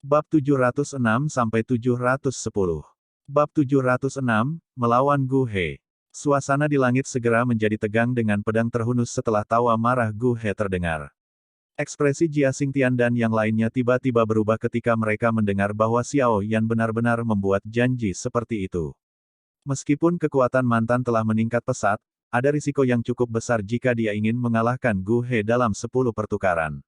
Bab 706-710. Bab 706, melawan Gu He. Suasana di langit segera menjadi tegang dengan pedang terhunus setelah tawa marah Gu He terdengar. Ekspresi Jia Xingtian dan yang lainnya tiba-tiba berubah ketika mereka mendengar bahwa Xiao Yan benar-benar membuat janji seperti itu. Meskipun kekuatan mantan telah meningkat pesat, ada risiko yang cukup besar jika dia ingin mengalahkan Gu He dalam 10 pertukaran.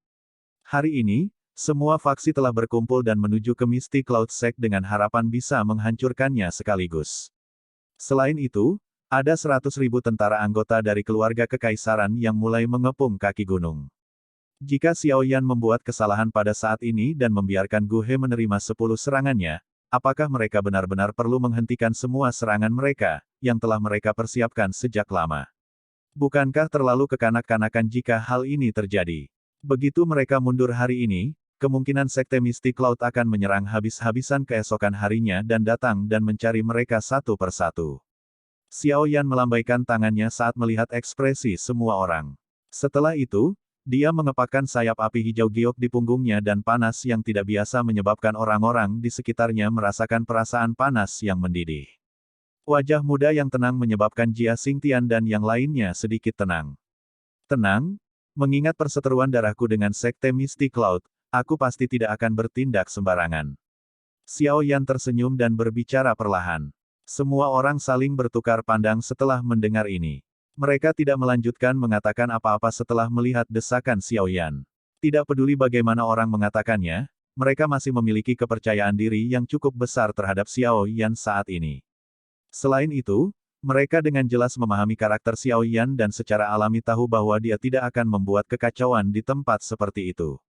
Hari ini, semua faksi telah berkumpul dan menuju ke Misty Cloud Sect dengan harapan bisa menghancurkannya sekaligus. Selain itu, ada 100.000 tentara anggota dari keluarga kekaisaran yang mulai mengepung kaki gunung. Jika Xiao Yan membuat kesalahan pada saat ini dan membiarkan Gu He menerima 10 serangannya, apakah mereka benar-benar perlu menghentikan semua serangan mereka, yang telah mereka persiapkan sejak lama? Bukankah terlalu kekanak-kanakan jika hal ini terjadi? Begitu mereka mundur hari ini, kemungkinan Sekte Misty Cloud akan menyerang habis-habisan keesokan harinya dan datang dan mencari mereka satu persatu. Xiao Yan melambaikan tangannya saat melihat ekspresi semua orang. Setelah itu, dia mengepakkan sayap api hijau giok di punggungnya dan panas yang tidak biasa menyebabkan orang-orang di sekitarnya merasakan perasaan panas yang mendidih. Wajah muda yang tenang menyebabkan Jia Xingtian dan yang lainnya sedikit tenang. Tenang, mengingat perseteruan darahku dengan Sekte Misty Cloud, aku pasti tidak akan bertindak sembarangan. Xiao Yan tersenyum dan berbicara perlahan. Semua orang saling bertukar pandang setelah mendengar ini. Mereka tidak melanjutkan mengatakan apa-apa setelah melihat desakan Xiao Yan. Tidak peduli bagaimana orang mengatakannya, mereka masih memiliki kepercayaan diri yang cukup besar terhadap Xiao Yan saat ini. Selain itu, mereka dengan jelas memahami karakter Xiao Yan dan secara alami tahu bahwa dia tidak akan membuat kekacauan di tempat seperti itu.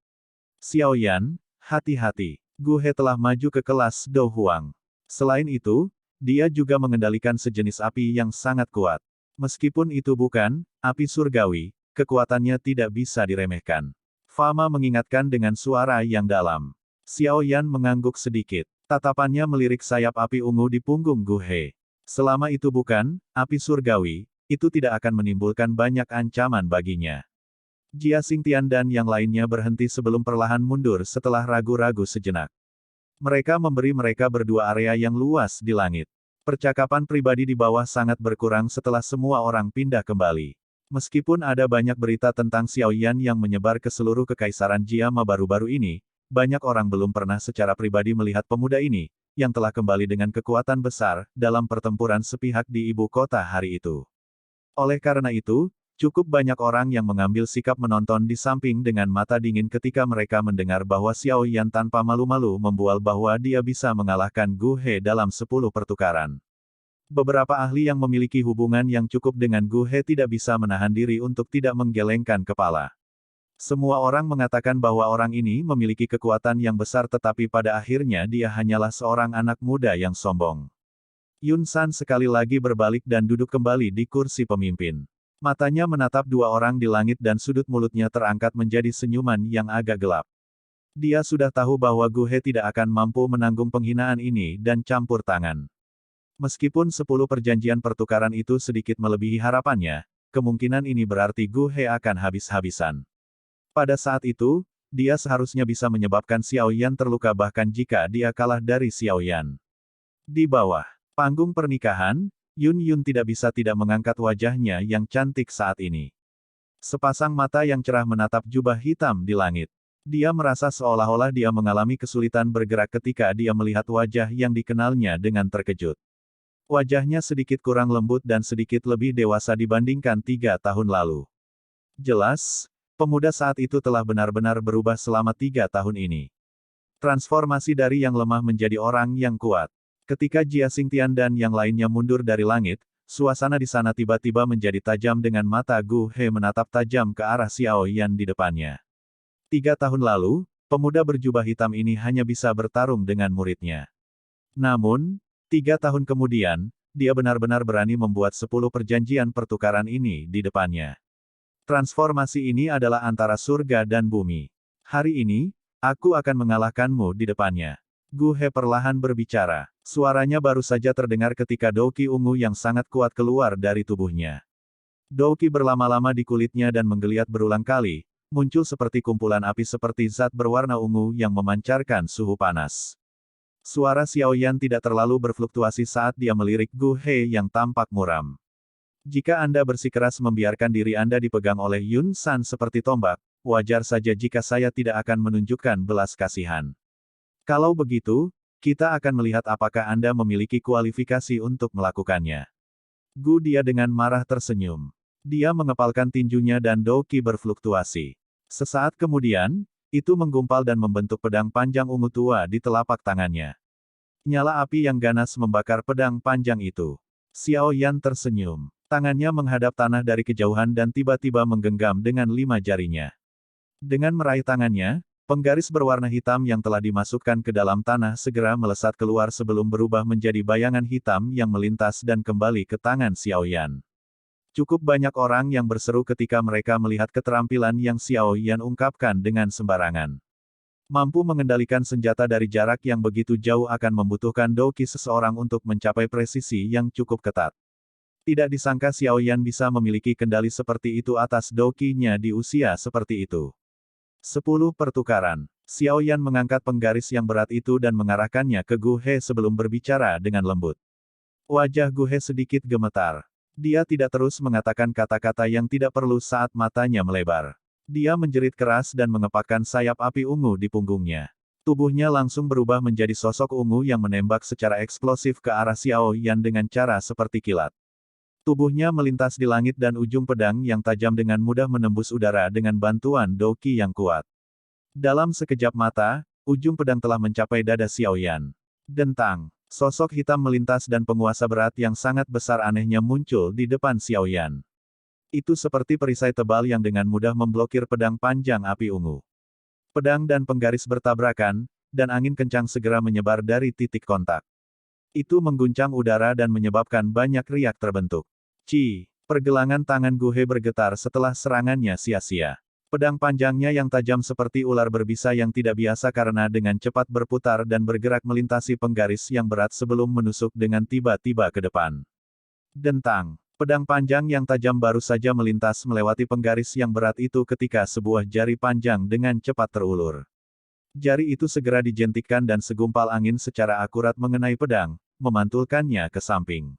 Xiao Yan, hati-hati. Gu He telah maju ke kelas Do Huang. Selain itu, dia juga mengendalikan sejenis api yang sangat kuat. Meskipun itu bukan api surgawi, kekuatannya tidak bisa diremehkan. Fama mengingatkan dengan suara yang dalam. Xiao Yan mengangguk sedikit. Tatapannya melirik sayap api ungu di punggung Gu He. Selama itu bukan api surgawi, itu tidak akan menimbulkan banyak ancaman baginya. Jia Xingtian dan yang lainnya berhenti sebelum perlahan mundur setelah ragu-ragu sejenak. Mereka memberi mereka berdua area yang luas di langit. Percakapan pribadi di bawah sangat berkurang setelah semua orang pindah kembali. Meskipun ada banyak berita tentang Xiao Yan yang menyebar ke seluruh kekaisaran Jiama baru-baru ini, banyak orang belum pernah secara pribadi melihat pemuda ini, yang telah kembali dengan kekuatan besar, dalam pertempuran sepihak di ibu kota hari itu. Oleh karena itu, cukup banyak orang yang mengambil sikap menonton di samping dengan mata dingin ketika mereka mendengar bahwa Xiao Yan tanpa malu-malu membual bahwa dia bisa mengalahkan Gu He dalam 10 pertukaran. Beberapa ahli yang memiliki hubungan yang cukup dengan Gu He tidak bisa menahan diri untuk tidak menggelengkan kepala. Semua orang mengatakan bahwa orang ini memiliki kekuatan yang besar tetapi pada akhirnya dia hanyalah seorang anak muda yang sombong. Yun San sekali lagi berbalik dan duduk kembali di kursi pemimpin. Matanya menatap dua orang di langit dan sudut mulutnya terangkat menjadi senyuman yang agak gelap. Dia sudah tahu bahwa Gu He tidak akan mampu menanggung penghinaan ini dan campur tangan. Meskipun 10 perjanjian pertukaran itu sedikit melebihi harapannya, kemungkinan ini berarti Gu He akan habis-habisan. Pada saat itu, dia seharusnya bisa menyebabkan Xiao Yan terluka bahkan jika dia kalah dari Xiao Yan. Di bawah panggung pernikahan, Yun Yun tidak bisa tidak mengangkat wajahnya yang cantik saat ini. Sepasang mata yang cerah menatap jubah hitam di langit. Dia merasa seolah-olah dia mengalami kesulitan bergerak ketika dia melihat wajah yang dikenalnya dengan terkejut. Wajahnya sedikit kurang lembut dan sedikit lebih dewasa dibandingkan 3 tahun lalu. Jelas, pemuda saat itu telah benar-benar berubah selama 3 tahun ini. Transformasi dari yang lemah menjadi orang yang kuat. Ketika Jia Xingtian dan yang lainnya mundur dari langit, suasana di sana tiba-tiba menjadi tajam dengan mata Gu He menatap tajam ke arah Xiao Yan di depannya. 3 tahun lalu, pemuda berjubah hitam ini hanya bisa bertarung dengan muridnya. Namun, 3 tahun kemudian, dia benar-benar berani membuat 10 perjanjian pertukaran ini di depannya. Transformasi ini adalah antara surga dan bumi. Hari ini, aku akan mengalahkanmu di depannya. Gu He perlahan berbicara. Suaranya baru saja terdengar ketika douki ungu yang sangat kuat keluar dari tubuhnya. Douki berlama-lama di kulitnya dan menggeliat berulang kali, muncul seperti kumpulan api seperti zat berwarna ungu yang memancarkan suhu panas. Suara Xiao Yan tidak terlalu berfluktuasi saat dia melirik Gu He yang tampak muram. Jika Anda bersikeras membiarkan diri Anda dipegang oleh Yun San seperti tombak, wajar saja jika saya tidak akan menunjukkan belas kasihan. Kalau begitu, kita akan melihat apakah Anda memiliki kualifikasi untuk melakukannya. Gu dia dengan marah tersenyum. Dia mengepalkan tinjunya dan Doki berfluktuasi. Sesaat kemudian, itu menggumpal dan membentuk pedang panjang ungu tua di telapak tangannya. Nyala api yang ganas membakar pedang panjang itu. Xiao Yan tersenyum. Tangannya menghadap tanah dari kejauhan dan tiba-tiba menggenggam dengan 5 jarinya. Dengan meraih tangannya, penggaris berwarna hitam yang telah dimasukkan ke dalam tanah segera melesat keluar sebelum berubah menjadi bayangan hitam yang melintas dan kembali ke tangan Xiao Yan. Cukup banyak orang yang berseru ketika mereka melihat keterampilan yang Xiao Yan ungkapkan dengan sembarangan. Mampu mengendalikan senjata dari jarak yang begitu jauh akan membutuhkan doki seseorang untuk mencapai presisi yang cukup ketat. Tidak disangka Xiao Yan bisa memiliki kendali seperti itu atas dokinya di usia seperti itu. 10 pertukaran. Xiao Yan mengangkat penggaris yang berat itu dan mengarahkannya ke Gu He sebelum berbicara dengan lembut. Wajah Gu He sedikit gemetar. Dia tidak terus mengatakan kata-kata yang tidak perlu saat matanya melebar. Dia menjerit keras dan mengepakkan sayap api ungu di punggungnya. Tubuhnya langsung berubah menjadi sosok ungu yang menembak secara eksplosif ke arah Xiao Yan dengan cara seperti kilat. Tubuhnya melintas di langit dan ujung pedang yang tajam dengan mudah menembus udara dengan bantuan doki yang kuat. Dalam sekejap mata, ujung pedang telah mencapai dada Xiao Yan. Dentang, sosok hitam melintas dan penguasa berat yang sangat besar anehnya muncul di depan Xiao Yan. Itu seperti perisai tebal yang dengan mudah memblokir pedang panjang api ungu. Pedang dan penggaris bertabrakan, dan angin kencang segera menyebar dari titik kontak. Itu mengguncang udara dan menyebabkan banyak riak terbentuk. Pergelangan tangan Gu He bergetar setelah serangannya sia-sia. Pedang panjangnya yang tajam seperti ular berbisa yang tidak biasa karena dengan cepat berputar dan bergerak melintasi penggaris yang berat sebelum menusuk dengan tiba-tiba ke depan. Dentang. Pedang panjang yang tajam baru saja melintas melewati penggaris yang berat itu ketika sebuah jari panjang dengan cepat terulur. Jari itu segera dijentikkan dan segumpal angin secara akurat mengenai pedang, memantulkannya ke samping.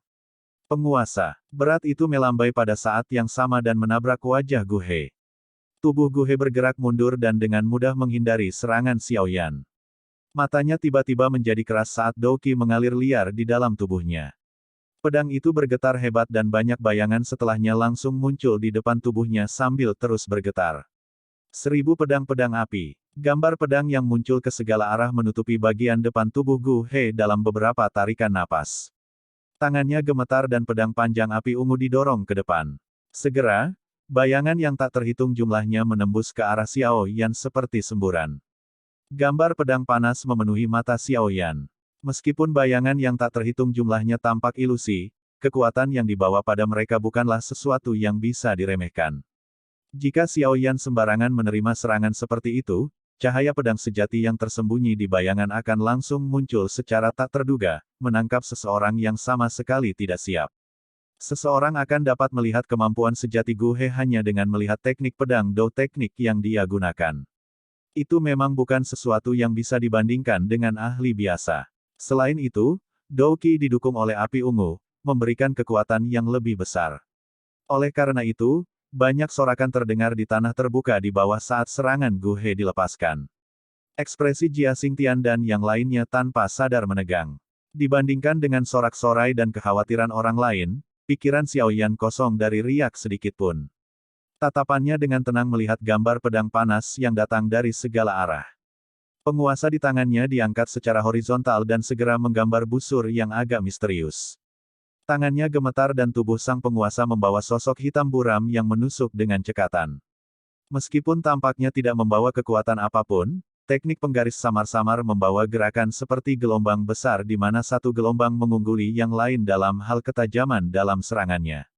Penguasa berat itu melambai pada saat yang sama dan menabrak wajah Gu He. Tubuh Gu He bergerak mundur dan dengan mudah menghindari serangan Xiao Yan. Matanya tiba-tiba menjadi keras saat Doki mengalir liar di dalam tubuhnya. Pedang itu bergetar hebat dan banyak bayangan setelahnya langsung muncul di depan tubuhnya sambil terus bergetar. 1000 pedang-pedang api. Gambar pedang yang muncul ke segala arah menutupi bagian depan tubuh Gu He dalam beberapa tarikan napas. Tangannya gemetar dan pedang panjang api ungu didorong ke depan. Segera, bayangan yang tak terhitung jumlahnya menembus ke arah Xiao Yan seperti semburan. Gambar pedang panas memenuhi mata Xiao Yan. Meskipun bayangan yang tak terhitung jumlahnya tampak ilusi, kekuatan yang dibawa pada mereka bukanlah sesuatu yang bisa diremehkan. Jika Xiao Yan sembarangan menerima serangan seperti itu, cahaya pedang sejati yang tersembunyi di bayangan akan langsung muncul secara tak terduga, menangkap seseorang yang sama sekali tidak siap. Seseorang akan dapat melihat kemampuan sejati Gu He hanya dengan melihat teknik pedang do teknik yang dia gunakan. Itu memang bukan sesuatu yang bisa dibandingkan dengan ahli biasa. Selain itu, Doki didukung oleh api ungu, memberikan kekuatan yang lebih besar. Oleh karena itu, banyak sorakan terdengar di tanah terbuka di bawah saat serangan Gu He dilepaskan. Ekspresi Jia Xingtian dan yang lainnya tanpa sadar menegang. Dibandingkan dengan sorak-sorai dan kekhawatiran orang lain, pikiran Xiao Yan kosong dari riak sedikitpun. Tatapannya dengan tenang melihat gambar pedang panas yang datang dari segala arah. Penguasa di tangannya diangkat secara horizontal dan segera menggambar busur yang agak misterius. Tangannya gemetar dan tubuh sang penguasa membawa sosok hitam buram yang menusuk dengan cekatan. Meskipun tampaknya tidak membawa kekuatan apapun, teknik penggaris samar-samar membawa gerakan seperti gelombang besar di mana satu gelombang mengungguli yang lain dalam hal ketajaman dalam serangannya.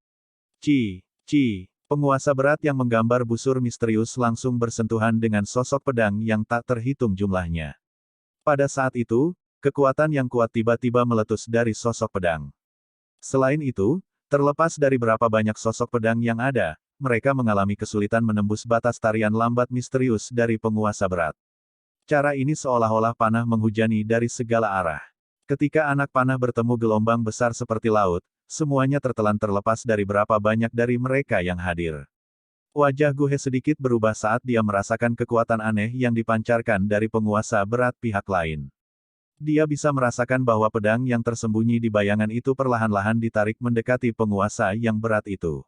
Penguasa berat yang menggambar busur misterius langsung bersentuhan dengan sosok pedang yang tak terhitung jumlahnya. Pada saat itu, kekuatan yang kuat tiba-tiba meletus dari sosok pedang. Selain itu, terlepas dari berapa banyak sosok pedang yang ada, mereka mengalami kesulitan menembus batas tarian lambat misterius dari penguasa berat. Cara ini seolah-olah panah menghujani dari segala arah. Ketika anak panah bertemu gelombang besar seperti laut, semuanya tertelan terlepas dari berapa banyak dari mereka yang hadir. Wajah Gu He sedikit berubah saat dia merasakan kekuatan aneh yang dipancarkan dari penguasa berat pihak lain. Dia bisa merasakan bahwa pedang yang tersembunyi di bayangan itu perlahan-lahan ditarik mendekati penguasa yang berat itu.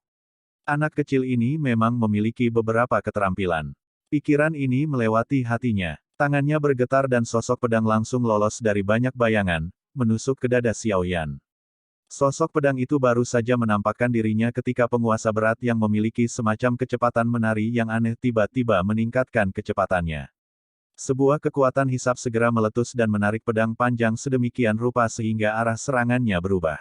Anak kecil ini memang memiliki beberapa keterampilan. Pikiran ini melewati hatinya. Tangannya bergetar dan sosok pedang langsung lolos dari banyak bayangan, menusuk ke dada Xiao Yan. Sosok pedang itu baru saja menampakkan dirinya ketika penguasa berat yang memiliki semacam kecepatan menari yang aneh tiba-tiba meningkatkan kecepatannya. Sebuah kekuatan hisap segera meletus dan menarik pedang panjang sedemikian rupa sehingga arah serangannya berubah.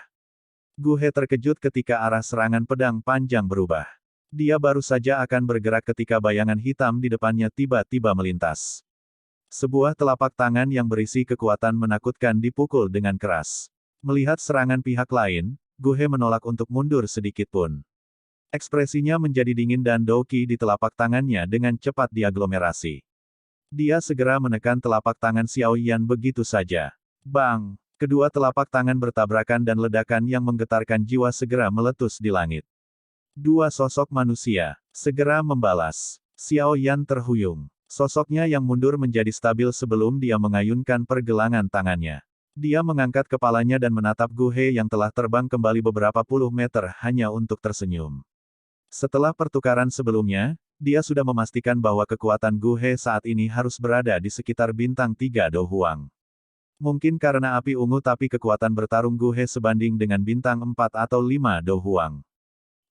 Gu He terkejut ketika arah serangan pedang panjang berubah. Dia baru saja akan bergerak ketika bayangan hitam di depannya tiba-tiba melintas. Sebuah telapak tangan yang berisi kekuatan menakutkan dipukul dengan keras. Melihat serangan pihak lain, Gu He menolak untuk mundur sedikit pun. Ekspresinya menjadi dingin dan Douqi di telapak tangannya dengan cepat diaglomerasi. Dia segera menekan telapak tangan Xiao Yan begitu saja. Bang! Kedua telapak tangan bertabrakan dan ledakan yang menggetarkan jiwa segera meletus di langit. Dua sosok manusia segera membalas. Xiao Yan terhuyung. Sosoknya yang mundur menjadi stabil sebelum dia mengayunkan pergelangan tangannya. Dia mengangkat kepalanya dan menatap Gu He yang telah terbang kembali beberapa puluh meter hanya untuk tersenyum. Setelah pertukaran sebelumnya, dia sudah memastikan bahwa kekuatan Gu He saat ini harus berada di sekitar bintang 3 Do Huang. Mungkin karena api ungu tapi kekuatan bertarung Gu He sebanding dengan bintang 4 atau 5 Do Huang.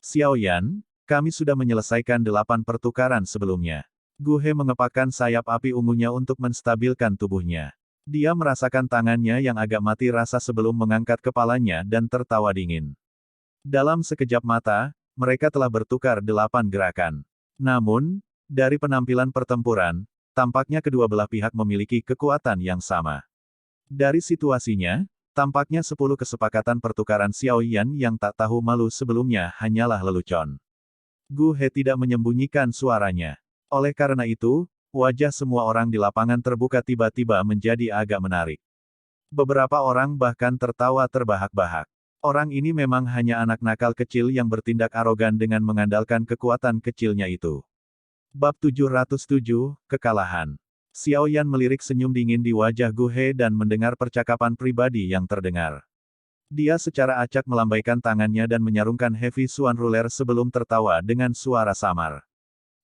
Xiao Yan, kami sudah menyelesaikan 8 pertukaran sebelumnya. Gu He mengepakkan sayap api ungunya untuk menstabilkan tubuhnya. Dia merasakan tangannya yang agak mati rasa sebelum mengangkat kepalanya dan tertawa dingin. Dalam sekejap mata, mereka telah bertukar 8 gerakan. Namun, dari penampilan pertempuran, tampaknya kedua belah pihak memiliki kekuatan yang sama. Dari situasinya, tampaknya 10 kesepakatan pertukaran Xiao Yan yang tak tahu malu sebelumnya hanyalah lelucon. Gu He tidak menyembunyikan suaranya. Oleh karena itu, wajah semua orang di lapangan terbuka tiba-tiba menjadi agak menarik. Beberapa orang bahkan tertawa terbahak-bahak. Orang ini memang hanya anak nakal kecil yang bertindak arogan dengan mengandalkan kekuatan kecilnya itu. Bab 707, Kekalahan. Xiao Yan melirik senyum dingin di wajah Gu He dan mendengar percakapan pribadi yang terdengar. Dia secara acak melambaikan tangannya dan menyarungkan Heavy Swan Ruler sebelum tertawa dengan suara samar.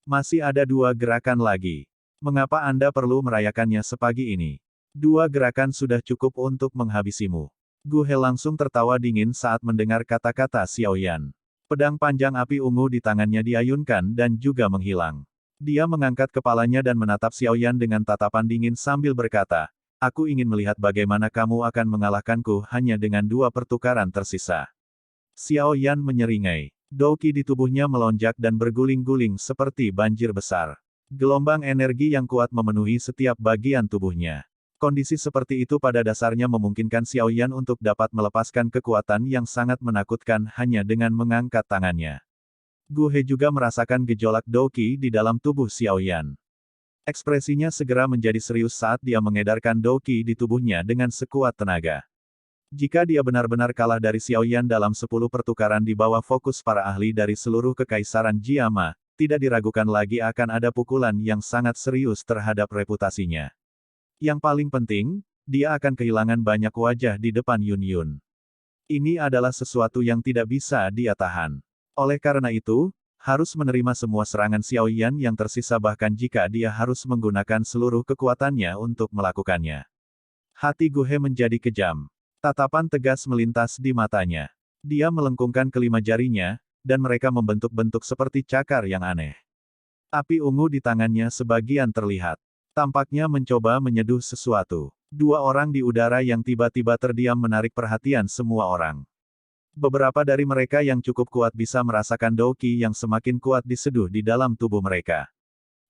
Masih ada 2 gerakan lagi. Mengapa Anda perlu merayakannya sepagi ini? 2 gerakan sudah cukup untuk menghabisimu. Gu He langsung tertawa dingin saat mendengar kata-kata Xiao Yan. Pedang panjang api ungu di tangannya diayunkan dan juga menghilang. Dia mengangkat kepalanya dan menatap Xiao Yan dengan tatapan dingin sambil berkata, "Aku ingin melihat bagaimana kamu akan mengalahkanku hanya dengan 2 pertukaran tersisa." Xiao Yan menyeringai. Douqi di tubuhnya melonjak dan berguling-guling seperti banjir besar. Gelombang energi yang kuat memenuhi setiap bagian tubuhnya. Kondisi seperti itu pada dasarnya memungkinkan Xiao Yan untuk dapat melepaskan kekuatan yang sangat menakutkan hanya dengan mengangkat tangannya. Gu He juga merasakan gejolak Douqi di dalam tubuh Xiao Yan. Ekspresinya segera menjadi serius saat dia mengedarkan Douqi di tubuhnya dengan sekuat tenaga. Jika dia benar-benar kalah dari Xiao Yan dalam 10 pertukaran di bawah fokus para ahli dari seluruh kekaisaran Jiama, tidak diragukan lagi akan ada pukulan yang sangat serius terhadap reputasinya. Yang paling penting, dia akan kehilangan banyak wajah di depan Yun Yun. Ini adalah sesuatu yang tidak bisa dia tahan. Oleh karena itu, harus menerima semua serangan Xiao Yan yang tersisa bahkan jika dia harus menggunakan seluruh kekuatannya untuk melakukannya. Hati Gu He menjadi kejam. Tatapan tegas melintas di matanya. Dia melengkungkan kelima jarinya, dan mereka membentuk-bentuk seperti cakar yang aneh. Api ungu di tangannya sebagian terlihat. Tampaknya mencoba menyeduh sesuatu. 2 orang di udara yang tiba-tiba terdiam menarik perhatian semua orang. Beberapa dari mereka yang cukup kuat bisa merasakan Douqi yang semakin kuat diseduh di dalam tubuh mereka.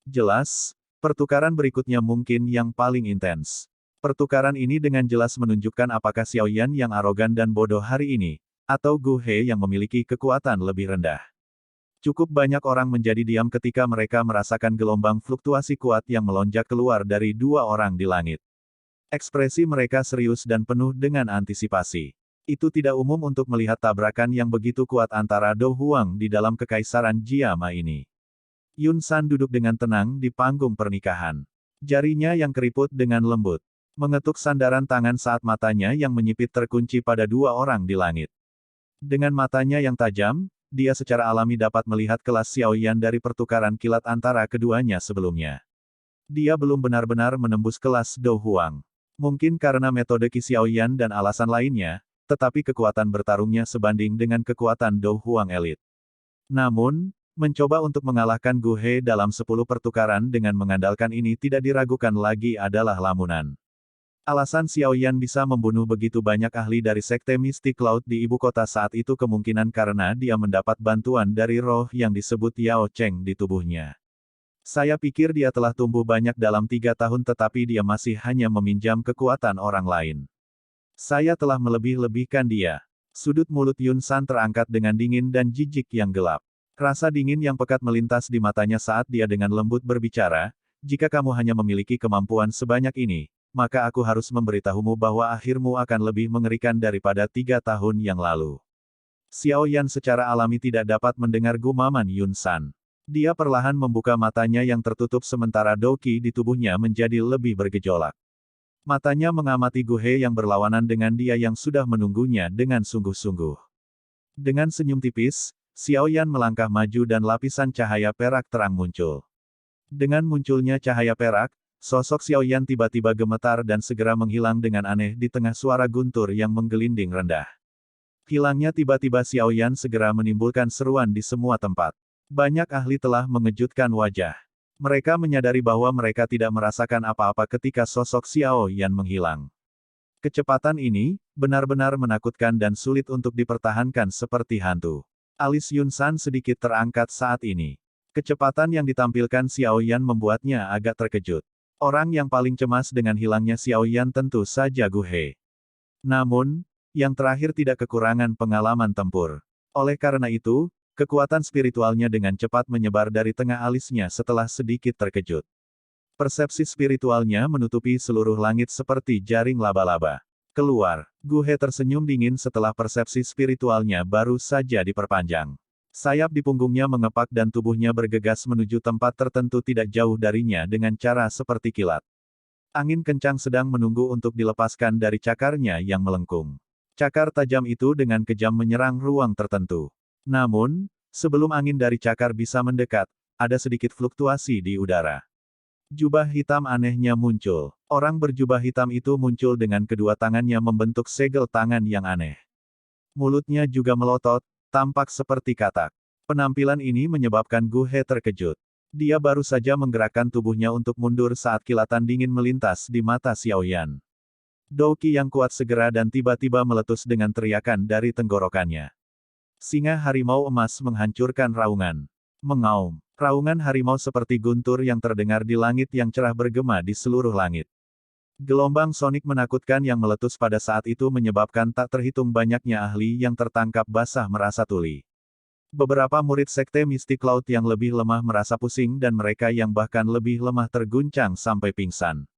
Jelas, pertukaran berikutnya mungkin yang paling intens. Pertukaran ini dengan jelas menunjukkan apakah Xiao Yan yang arogan dan bodoh hari ini, atau Gu He yang memiliki kekuatan lebih rendah. Cukup banyak orang menjadi diam ketika mereka merasakan gelombang fluktuasi kuat yang melonjak keluar dari dua orang di langit. Ekspresi mereka serius dan penuh dengan antisipasi. Itu tidak umum untuk melihat tabrakan yang begitu kuat antara Do Huang di dalam kekaisaran Jiama ini. Yun San duduk dengan tenang di panggung pernikahan. Jarinya yang keriput dengan lembut mengetuk sandaran tangan saat matanya yang menyipit terkunci pada dua orang di langit. Dengan matanya yang tajam, dia secara alami dapat melihat kelas Xiaoyan dari pertukaran kilat antara keduanya sebelumnya. Dia belum benar-benar menembus kelas Do Huang. Mungkin karena metode Qi Xiaoyan dan alasan lainnya, tetapi kekuatan bertarungnya sebanding dengan kekuatan Do Huang elit. Namun, mencoba untuk mengalahkan Gu He dalam 10 pertukaran dengan mengandalkan ini tidak diragukan lagi adalah lamunan. Alasan Xiaoyan bisa membunuh begitu banyak ahli dari Sekte Mistik Laut di ibu kota saat itu kemungkinan karena dia mendapat bantuan dari roh yang disebut Yao Cheng di tubuhnya. Saya pikir dia telah tumbuh banyak dalam 3 tahun tetapi dia masih hanya meminjam kekuatan orang lain. Saya telah melebih-lebihkan dia. Sudut mulut Yun San terangkat dengan dingin dan jijik yang gelap. Rasa dingin yang pekat melintas di matanya saat dia dengan lembut berbicara, jika kamu hanya memiliki kemampuan sebanyak ini, maka aku harus memberitahumu bahwa akhirmu akan lebih mengerikan daripada 3 tahun yang lalu. Xiaoyan secara alami tidak dapat mendengar gumaman Yun San. Dia perlahan membuka matanya yang tertutup sementara Doqi di tubuhnya menjadi lebih bergejolak. Matanya mengamati Gu He yang berlawanan dengan dia yang sudah menunggunya dengan sungguh-sungguh. Dengan senyum tipis, Xiaoyan melangkah maju dan lapisan cahaya perak terang muncul. Dengan munculnya cahaya perak, sosok Xiaoyan tiba-tiba gemetar dan segera menghilang dengan aneh di tengah suara guntur yang menggelinding rendah. Hilangnya tiba-tiba Xiaoyan segera menimbulkan seruan di semua tempat. Banyak ahli telah mengejutkan wajah. Mereka menyadari bahwa mereka tidak merasakan apa-apa ketika sosok Xiaoyan menghilang. Kecepatan ini, benar-benar menakutkan dan sulit untuk dipertahankan seperti hantu. Alis Yun San sedikit terangkat saat ini. Kecepatan yang ditampilkan Xiaoyan membuatnya agak terkejut. Orang yang paling cemas dengan hilangnya Xiaoyan tentu saja Gu He. Namun, yang terakhir tidak kekurangan pengalaman tempur. Oleh karena itu, kekuatan spiritualnya dengan cepat menyebar dari tengah alisnya setelah sedikit terkejut. Persepsi spiritualnya menutupi seluruh langit seperti jaring laba-laba. Keluar, Gu He tersenyum dingin setelah persepsi spiritualnya baru saja diperpanjang. Sayap di punggungnya mengepak dan tubuhnya bergegas menuju tempat tertentu tidak jauh darinya dengan cara seperti kilat. Angin kencang sedang menunggu untuk dilepaskan dari cakarnya yang melengkung. Cakar tajam itu dengan kejam menyerang ruang tertentu. Namun, sebelum angin dari cakar bisa mendekat, ada sedikit fluktuasi di udara. Jubah hitam anehnya muncul. Orang berjubah hitam itu muncul dengan kedua tangannya membentuk segel tangan yang aneh. Mulutnya juga melotot, tampak seperti katak. Penampilan ini menyebabkan Gu He terkejut. Dia baru saja menggerakkan tubuhnya untuk mundur saat kilatan dingin melintas di mata Xiaoyan. Doqi yang kuat segera dan tiba-tiba meletus dengan teriakan dari tenggorokannya. Singa harimau emas menghancurkan raungan. Mengaum. Raungan harimau seperti guntur yang terdengar di langit yang cerah bergema di seluruh langit. Gelombang sonik menakutkan yang meletus pada saat itu menyebabkan tak terhitung banyaknya ahli yang tertangkap basah merasa tuli. Beberapa murid Sekte Mistik Laut yang lebih lemah merasa pusing dan mereka yang bahkan lebih lemah terguncang sampai pingsan.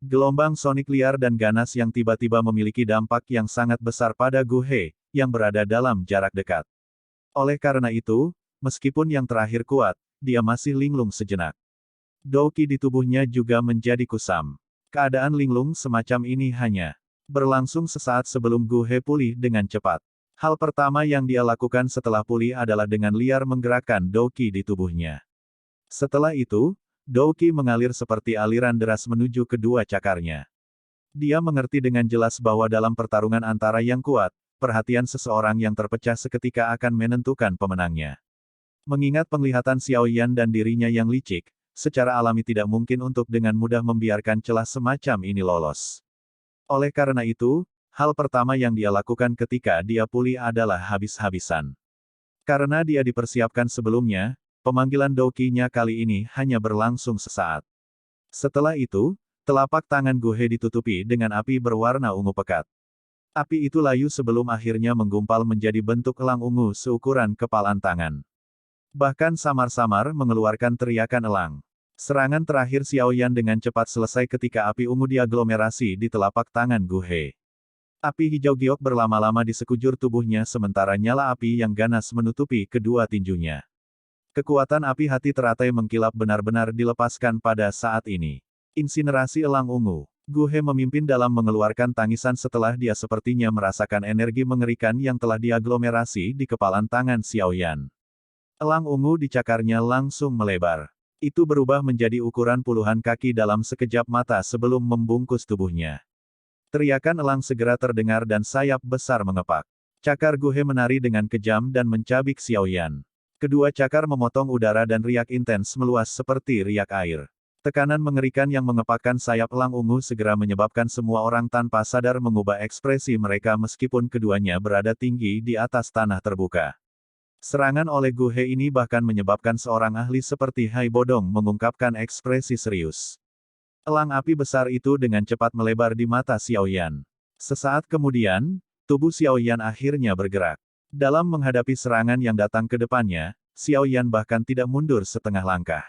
Gelombang sonik liar dan ganas yang tiba-tiba memiliki dampak yang sangat besar pada Gu He, yang berada dalam jarak dekat. Oleh karena itu, meskipun yang terakhir kuat, dia masih linglung sejenak. Doqi di tubuhnya juga menjadi kusam. Keadaan linglung semacam ini hanya berlangsung sesaat sebelum Gu He pulih dengan cepat. Hal pertama yang dia lakukan setelah pulih adalah dengan liar menggerakkan Doqi di tubuhnya. Setelah itu, Doqi mengalir seperti aliran deras menuju kedua cakarnya. Dia mengerti dengan jelas bahwa dalam pertarungan antara yang kuat, perhatian seseorang yang terpecah seketika akan menentukan pemenangnya. Mengingat penglihatan Xiaoyan dan dirinya yang licik, secara alami tidak mungkin untuk dengan mudah membiarkan celah semacam ini lolos. Oleh karena itu, hal pertama yang dia lakukan ketika dia pulih adalah habis-habisan. Karena dia dipersiapkan sebelumnya, pemanggilan Doqi-nya kali ini hanya berlangsung sesaat. Setelah itu, telapak tangan Gu He ditutupi dengan api berwarna ungu pekat. Api itu layu sebelum akhirnya menggumpal menjadi bentuk elang ungu seukuran kepalan tangan. Bahkan samar-samar mengeluarkan teriakan elang. Serangan terakhir Xiaoyan dengan cepat selesai ketika api ungu diaglomerasi di telapak tangan Gu He. Api hijau giok berlama-lama di sekujur tubuhnya sementara nyala api yang ganas menutupi kedua tinjunya. Kekuatan api hati teratai mengkilap benar-benar dilepaskan pada saat ini. Insinerasi elang ungu. Gu He memimpin dalam mengeluarkan tangisan setelah dia sepertinya merasakan energi mengerikan yang telah diaglomerasi di kepalan tangan Xiaoyan. Elang ungu di cakarnya langsung melebar. Itu berubah menjadi ukuran puluhan kaki dalam sekejap mata sebelum membungkus tubuhnya. Teriakan elang segera terdengar dan sayap besar mengepak. Cakar Gu He menari dengan kejam dan mencabik Xiaoyan. Kedua cakar memotong udara dan riak intens meluas seperti riak air. Tekanan mengerikan yang mengepakkan sayap elang ungu segera menyebabkan semua orang tanpa sadar mengubah ekspresi mereka meskipun keduanya berada tinggi di atas tanah terbuka. Serangan oleh Gu He ini bahkan menyebabkan seorang ahli seperti Hai Bodong mengungkapkan ekspresi serius. Elang api besar itu dengan cepat melebar di mata Xiaoyan. Sesaat kemudian, tubuh Xiaoyan akhirnya bergerak. Dalam menghadapi serangan yang datang ke depannya, Xiaoyan bahkan tidak mundur setengah langkah.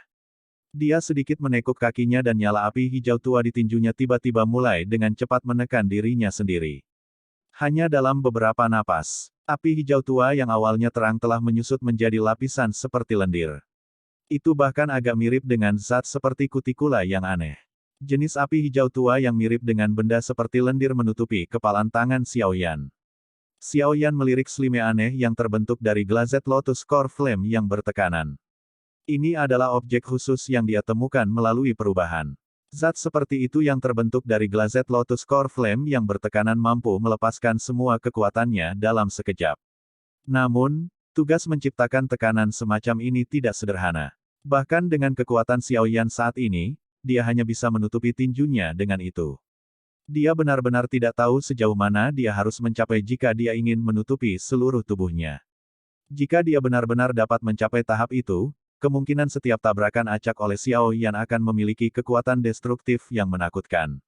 Dia sedikit menekuk kakinya dan nyala api hijau tua di tinjunya tiba-tiba mulai dengan cepat menekan dirinya sendiri. Hanya dalam beberapa napas, api hijau tua yang awalnya terang telah menyusut menjadi lapisan seperti lendir. Itu bahkan agak mirip dengan zat seperti kutikula yang aneh. Jenis api hijau tua yang mirip dengan benda seperti lendir menutupi kepalan tangan Xiaoyan. Xiaoyan melirik slime aneh yang terbentuk dari Glazed Lotus Core Flame yang bertekanan. Ini adalah objek khusus yang dia temukan melalui perubahan. Zat seperti itu yang terbentuk dari Glazed Lotus Core Flame yang bertekanan mampu melepaskan semua kekuatannya dalam sekejap. Namun, tugas menciptakan tekanan semacam ini tidak sederhana. Bahkan dengan kekuatan Xiaoyan saat ini, dia hanya bisa menutupi tinjunya dengan itu. Dia benar-benar tidak tahu sejauh mana dia harus mencapai jika dia ingin menutupi seluruh tubuhnya. Jika dia benar-benar dapat mencapai tahap itu, kemungkinan setiap tabrakan acak oleh Xiaoyan akan memiliki kekuatan destruktif yang menakutkan.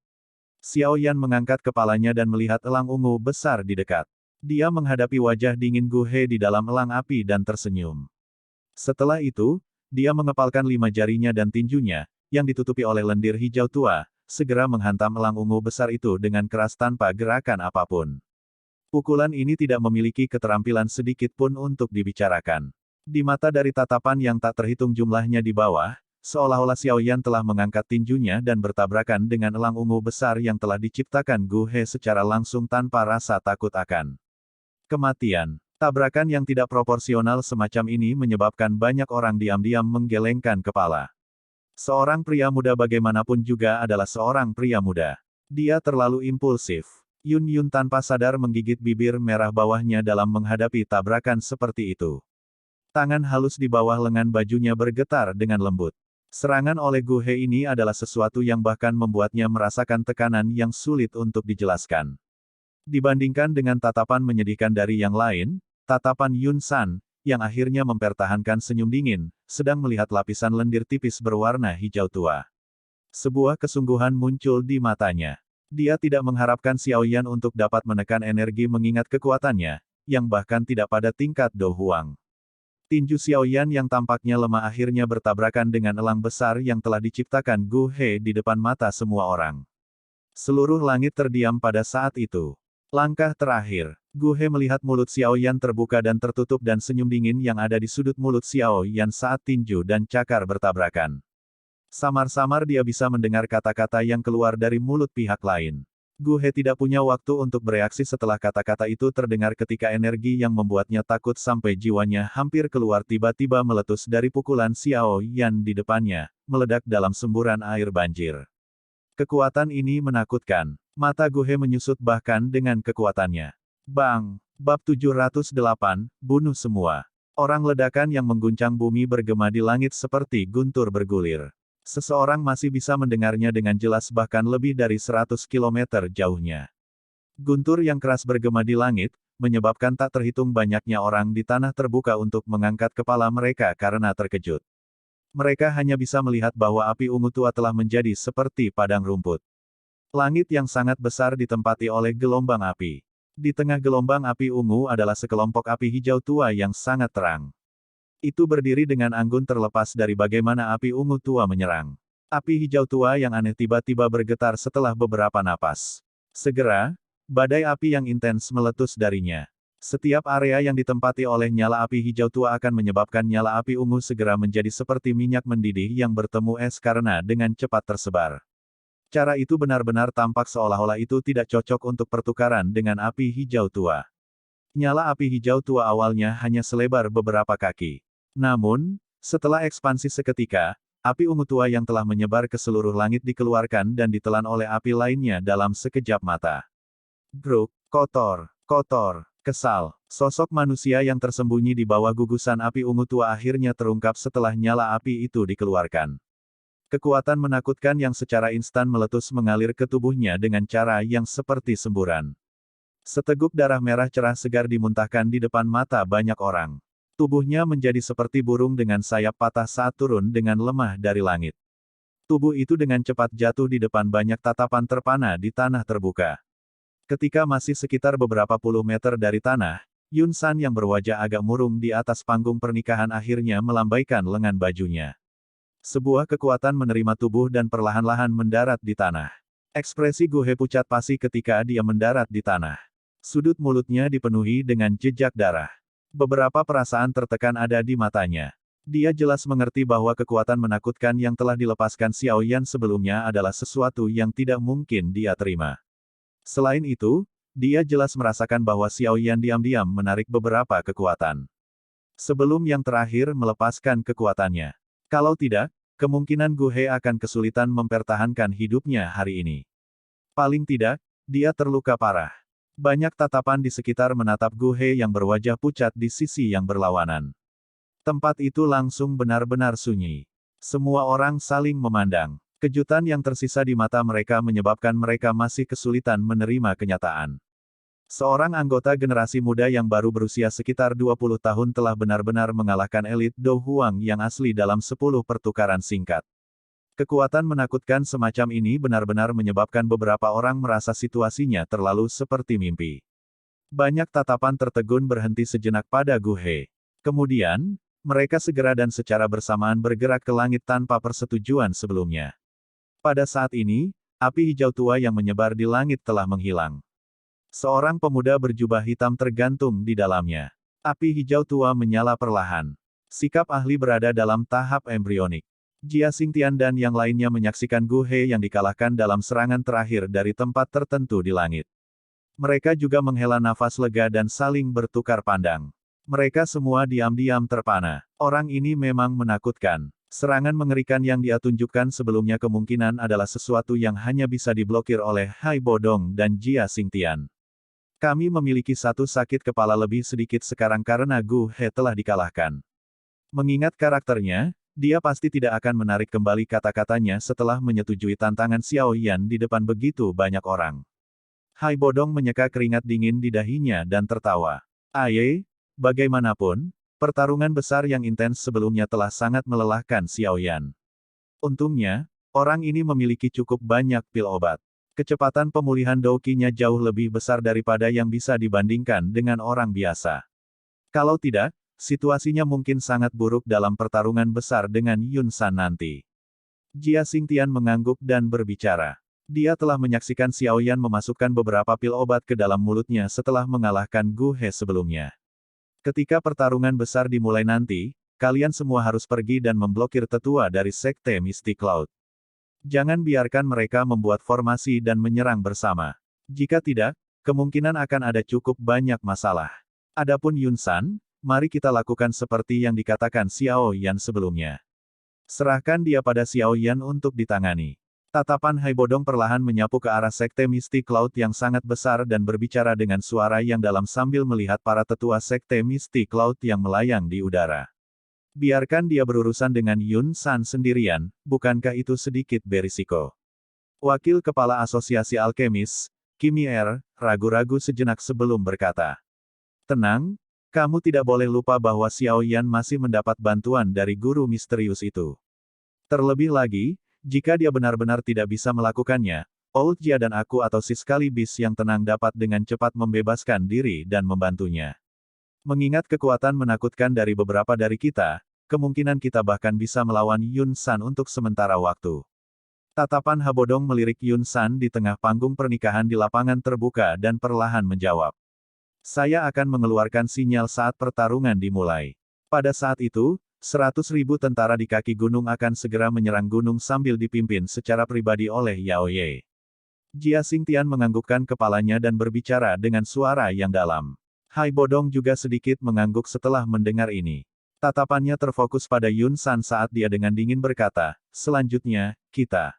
Xiaoyan mengangkat kepalanya dan melihat elang ungu besar di dekat. Dia menghadapi wajah dingin Gu He di dalam elang api dan tersenyum. Setelah itu, dia mengepalkan 5 jarinya dan tinjunya, yang ditutupi oleh lendir hijau tua, segera menghantam elang ungu besar itu dengan keras tanpa gerakan apapun. Pukulan ini tidak memiliki keterampilan sedikit pun untuk dibicarakan. Di mata dari tatapan yang tak terhitung jumlahnya di bawah, seolah-olah Xiaoyan telah mengangkat tinjunya dan bertabrakan dengan elang ungu besar yang telah diciptakan Gu He secara langsung tanpa rasa takut akan kematian. Tabrakan yang tidak proporsional semacam ini menyebabkan banyak orang diam-diam menggelengkan kepala. Seorang pria muda bagaimanapun juga adalah seorang pria muda. Dia terlalu impulsif. Yun Yun tanpa sadar menggigit bibir merah bawahnya dalam menghadapi tabrakan seperti itu. Tangan halus di bawah lengan bajunya bergetar dengan lembut. Serangan oleh Gu He ini adalah sesuatu yang bahkan membuatnya merasakan tekanan yang sulit untuk dijelaskan. Dibandingkan dengan tatapan menyedihkan dari yang lain, tatapan Yun San, yang akhirnya mempertahankan senyum dingin, sedang melihat lapisan lendir tipis berwarna hijau tua. Sebuah kesungguhan muncul di matanya. Dia tidak mengharapkan Xiaoyan untuk dapat menekan energi mengingat kekuatannya, yang bahkan tidak pada tingkat Do Huang. Tinju Xiaoyan yang tampaknya lemah akhirnya bertabrakan dengan elang besar yang telah diciptakan Gu He di depan mata semua orang. Seluruh langit terdiam pada saat itu. Langkah terakhir, Gu He melihat mulut Xiaoyan terbuka dan tertutup dan senyum dingin yang ada di sudut mulut Xiaoyan saat tinju dan cakar bertabrakan. Samar-samar dia bisa mendengar kata-kata yang keluar dari mulut pihak lain. Gu He tidak punya waktu untuk bereaksi setelah kata-kata itu terdengar ketika energi yang membuatnya takut sampai jiwanya hampir keluar tiba-tiba meletus dari pukulan Xiaoyan di depannya, meledak dalam semburan air banjir. Kekuatan ini menakutkan. Mata Gu He menyusut bahkan dengan kekuatannya. Bang! Bab 708, bunuh semua. Orang ledakan yang mengguncang bumi bergema di langit seperti guntur bergulir. Seseorang masih bisa mendengarnya dengan jelas bahkan lebih dari 100 km jauhnya. Guntur yang keras bergema di langit, menyebabkan tak terhitung banyaknya orang di tanah terbuka untuk mengangkat kepala mereka karena terkejut. Mereka hanya bisa melihat bahwa api ungu tua telah menjadi seperti padang rumput. Langit yang sangat besar ditempati oleh gelombang api. Di tengah gelombang api ungu adalah sekelompok api hijau tua yang sangat terang. Itu berdiri dengan anggun terlepas dari bagaimana api ungu tua menyerang. Api hijau tua yang aneh tiba-tiba bergetar setelah beberapa napas. Segera, badai api yang intens meletus darinya. Setiap area yang ditempati oleh nyala api hijau tua akan menyebabkan nyala api ungu segera menjadi seperti minyak mendidih yang bertemu es karena dengan cepat tersebar. Cara itu benar-benar tampak seolah-olah itu tidak cocok untuk pertukaran dengan api hijau tua. Nyala api hijau tua awalnya hanya selebar beberapa kaki. Namun, setelah ekspansi seketika, api ungu tua yang telah menyebar ke seluruh langit dikeluarkan dan ditelan oleh api lainnya dalam sekejap mata. Gruk, kotor, kesal. Sosok manusia yang tersembunyi di bawah gugusan api ungu tua akhirnya terungkap setelah nyala api itu dikeluarkan. Kekuatan menakutkan yang secara instan meletus mengalir ke tubuhnya dengan cara yang seperti semburan. Seteguk darah merah cerah segar dimuntahkan di depan mata banyak orang. Tubuhnya menjadi seperti burung dengan sayap patah saat turun dengan lemah dari langit. Tubuh itu dengan cepat jatuh di depan banyak tatapan terpana di tanah terbuka. Ketika masih sekitar beberapa puluh meter dari tanah, Yun San yang berwajah agak murung di atas panggung pernikahan akhirnya melambaikan lengan bajunya. Sebuah kekuatan menerima tubuh dan perlahan-lahan mendarat di tanah. Ekspresi Gu He pucat pasi ketika dia mendarat di tanah. Sudut mulutnya dipenuhi dengan jejak darah. Beberapa perasaan tertekan ada di matanya. Dia jelas mengerti bahwa kekuatan menakutkan yang telah dilepaskan Xiao Yan sebelumnya adalah sesuatu yang tidak mungkin dia terima. Selain itu, dia jelas merasakan bahwa Xiao Yan diam-diam menarik beberapa kekuatan. Sebelum yang terakhir melepaskan kekuatannya. Kalau tidak, kemungkinan Gu He akan kesulitan mempertahankan hidupnya hari ini. Paling tidak, dia terluka parah. Banyak tatapan di sekitar menatap Gu He yang berwajah pucat di sisi yang berlawanan. Tempat itu langsung benar-benar sunyi. Semua orang saling memandang. Kejutan yang tersisa di mata mereka menyebabkan mereka masih kesulitan menerima kenyataan. Seorang anggota generasi muda yang baru berusia sekitar 20 tahun telah benar-benar mengalahkan elit Do Huang yang asli dalam 10 pertukaran singkat. Kekuatan menakutkan semacam ini benar-benar menyebabkan beberapa orang merasa situasinya terlalu seperti mimpi. Banyak tatapan tertegun berhenti sejenak pada Gu He. Kemudian, mereka segera dan secara bersamaan bergerak ke langit tanpa persetujuan sebelumnya. Pada saat ini, api hijau tua yang menyebar di langit telah menghilang. Seorang pemuda berjubah hitam tergantung di dalamnya. Api hijau tua menyala perlahan. Sikap ahli berada dalam tahap embrionik. Jia Xingtian dan yang lainnya menyaksikan Gu He yang dikalahkan dalam serangan terakhir dari tempat tertentu di langit. Mereka juga menghela nafas lega dan saling bertukar pandang. Mereka semua diam-diam terpana. Orang ini memang menakutkan. Serangan mengerikan yang dia tunjukkan sebelumnya kemungkinan adalah sesuatu yang hanya bisa diblokir oleh Hai Bodong dan Jia Xingtian. Kami memiliki satu sakit kepala lebih sedikit sekarang karena Gu He telah dikalahkan. Mengingat karakternya, dia pasti tidak akan menarik kembali kata-katanya setelah menyetujui tantangan Xiao Yan di depan begitu banyak orang. Hai Bodong menyeka keringat dingin di dahinya dan tertawa. Aye, bagaimanapun, pertarungan besar yang intens sebelumnya telah sangat melelahkan Xiao Yan. Untungnya, orang ini memiliki cukup banyak pil obat. Kecepatan pemulihan Douki-nya jauh lebih besar daripada yang bisa dibandingkan dengan orang biasa. Kalau tidak, situasinya mungkin sangat buruk dalam pertarungan besar dengan Yun San nanti. Jia Xingtian mengangguk dan berbicara. Dia telah menyaksikan Xiao Yan memasukkan beberapa pil obat ke dalam mulutnya setelah mengalahkan Gu He sebelumnya. Ketika pertarungan besar dimulai nanti, kalian semua harus pergi dan memblokir tetua dari Sekte Mystic Cloud. Jangan biarkan mereka membuat formasi dan menyerang bersama. Jika tidak, kemungkinan akan ada cukup banyak masalah. Adapun Yun San, mari kita lakukan seperti yang dikatakan Xiao Yan sebelumnya. Serahkan dia pada Xiao Yan untuk ditangani. Tatapan Hai Bodong perlahan menyapu ke arah Sekte Mystic Cloud yang sangat besar dan berbicara dengan suara yang dalam sambil melihat para tetua Sekte Mystic Cloud yang melayang di udara. Biarkan dia berurusan dengan Yun San sendirian, bukankah itu sedikit berisiko? Wakil Kepala Asosiasi Alkemis, Kimi ragu-ragu sejenak sebelum berkata. Tenang, kamu tidak boleh lupa bahwa Xiao Yan masih mendapat bantuan dari guru misterius itu. Terlebih lagi, jika dia benar-benar tidak bisa melakukannya, Old Jia dan aku atau Siskali Bis yang tenang dapat dengan cepat membebaskan diri dan membantunya. Mengingat kekuatan menakutkan dari beberapa dari kita, kemungkinan kita bahkan bisa melawan Yun San untuk sementara waktu. Tatapan Habodong melirik Yun San di tengah panggung pernikahan di lapangan terbuka dan perlahan menjawab. Saya akan mengeluarkan sinyal saat pertarungan dimulai. Pada saat itu, 100.000 tentara di kaki gunung akan segera menyerang gunung sambil dipimpin secara pribadi oleh Yao Ye. Jia Xingtian menganggukkan kepalanya dan berbicara dengan suara yang dalam. Hai Bodong juga sedikit mengangguk setelah mendengar ini. Tatapannya terfokus pada Yun San saat dia dengan dingin berkata, selanjutnya, kita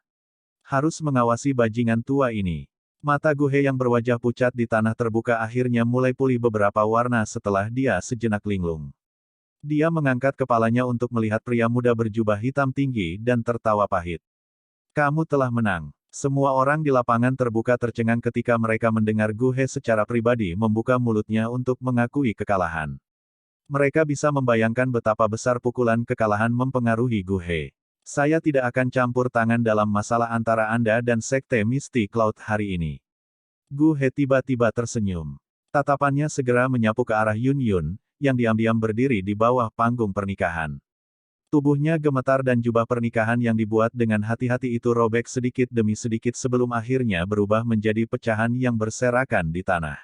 harus mengawasi bajingan tua ini. Mata Guhe yang berwajah pucat di tanah terbuka akhirnya mulai pulih beberapa warna setelah dia sejenak linglung. Dia mengangkat kepalanya untuk melihat pria muda berjubah hitam tinggi dan tertawa pahit. Kamu telah menang. Semua orang di lapangan terbuka tercengang ketika mereka mendengar Guhe secara pribadi membuka mulutnya untuk mengakui kekalahan. Mereka bisa membayangkan betapa besar pukulan kekalahan mempengaruhi Guhe. Saya tidak akan campur tangan dalam masalah antara Anda dan Sekte Misty Cloud hari ini. Guhe tiba-tiba tersenyum. Tatapannya segera menyapu ke arah Yun Yun, yang diam-diam berdiri di bawah panggung pernikahan. Tubuhnya gemetar dan jubah pernikahan yang dibuat dengan hati-hati itu robek sedikit demi sedikit sebelum akhirnya berubah menjadi pecahan yang berserakan di tanah.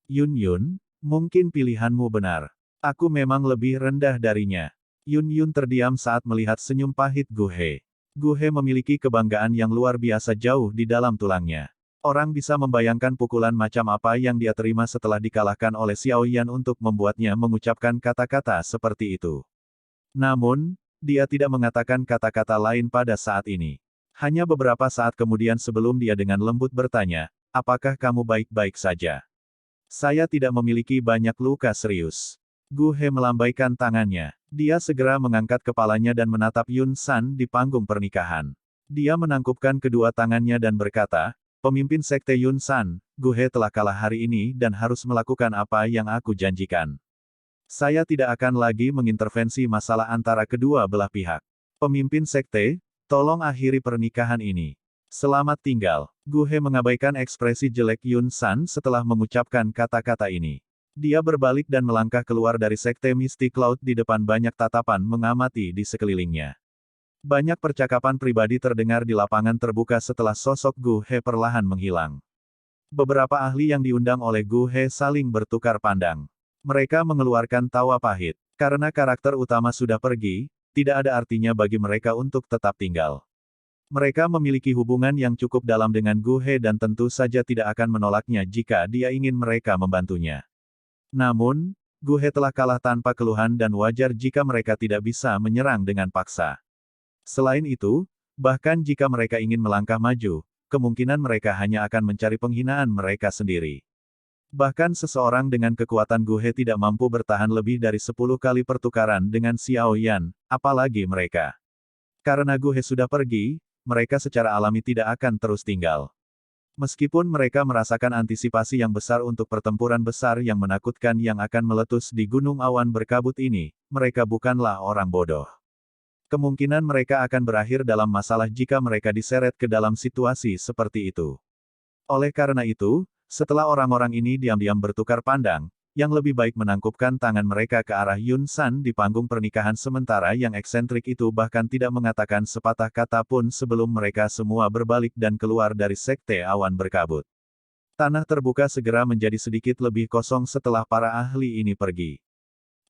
Yun Yun, mungkin pilihanmu benar. Aku memang lebih rendah darinya. Yun Yun terdiam saat melihat senyum pahit Guhe. Guhe memiliki kebanggaan yang luar biasa jauh di dalam tulangnya. Orang bisa membayangkan pukulan macam apa yang dia terima setelah dikalahkan oleh Xiao Yan untuk membuatnya mengucapkan kata-kata seperti itu. Namun, dia tidak mengatakan kata-kata lain pada saat ini. Hanya beberapa saat kemudian sebelum dia dengan lembut bertanya, apakah kamu baik-baik saja? Saya tidak memiliki banyak luka serius. Guhe melambaikan tangannya. Dia segera mengangkat kepalanya dan menatap Yun San di panggung pernikahan. Dia menangkupkan kedua tangannya dan berkata, pemimpin Sekte Yun San, Guhe telah kalah hari ini dan harus melakukan apa yang aku janjikan. Saya tidak akan lagi mengintervensi masalah antara kedua belah pihak. Pemimpin Sekte, tolong akhiri pernikahan ini. Selamat tinggal. Guhe mengabaikan ekspresi jelek Yun San setelah mengucapkan kata-kata ini. Dia berbalik dan melangkah keluar dari Sekte Misty Cloud di depan banyak tatapan mengamati di sekelilingnya. Banyak percakapan pribadi terdengar di lapangan terbuka setelah sosok Guhe perlahan menghilang. Beberapa ahli yang diundang oleh Guhe saling bertukar pandang. Mereka mengeluarkan tawa pahit. Karena karakter utama sudah pergi, tidak ada artinya bagi mereka untuk tetap tinggal. Mereka memiliki hubungan yang cukup dalam dengan Guhe dan tentu saja tidak akan menolaknya jika dia ingin mereka membantunya. Namun, Guhe telah kalah tanpa keluhan dan wajar jika mereka tidak bisa menyerang dengan paksa. Selain itu, bahkan jika mereka ingin melangkah maju, kemungkinan mereka hanya akan mencari penghinaan mereka sendiri. Bahkan seseorang dengan kekuatan Guhe tidak mampu bertahan lebih dari 10 kali pertukaran dengan Xiao Yan, apalagi mereka. Karena Guhe sudah pergi, mereka secara alami tidak akan terus tinggal. Meskipun mereka merasakan antisipasi yang besar untuk pertempuran besar yang menakutkan yang akan meletus di gunung awan berkabut ini, mereka bukanlah orang bodoh. Kemungkinan mereka akan berakhir dalam masalah jika mereka diseret ke dalam situasi seperti itu. Oleh karena itu, setelah orang-orang ini diam-diam bertukar pandang, yang lebih baik menangkupkan tangan mereka ke arah Yun San di panggung pernikahan sementara yang eksentrik itu bahkan tidak mengatakan sepatah kata pun sebelum mereka semua berbalik dan keluar dari Sekte Awan Berkabut. Tanah terbuka segera menjadi sedikit lebih kosong setelah para ahli ini pergi.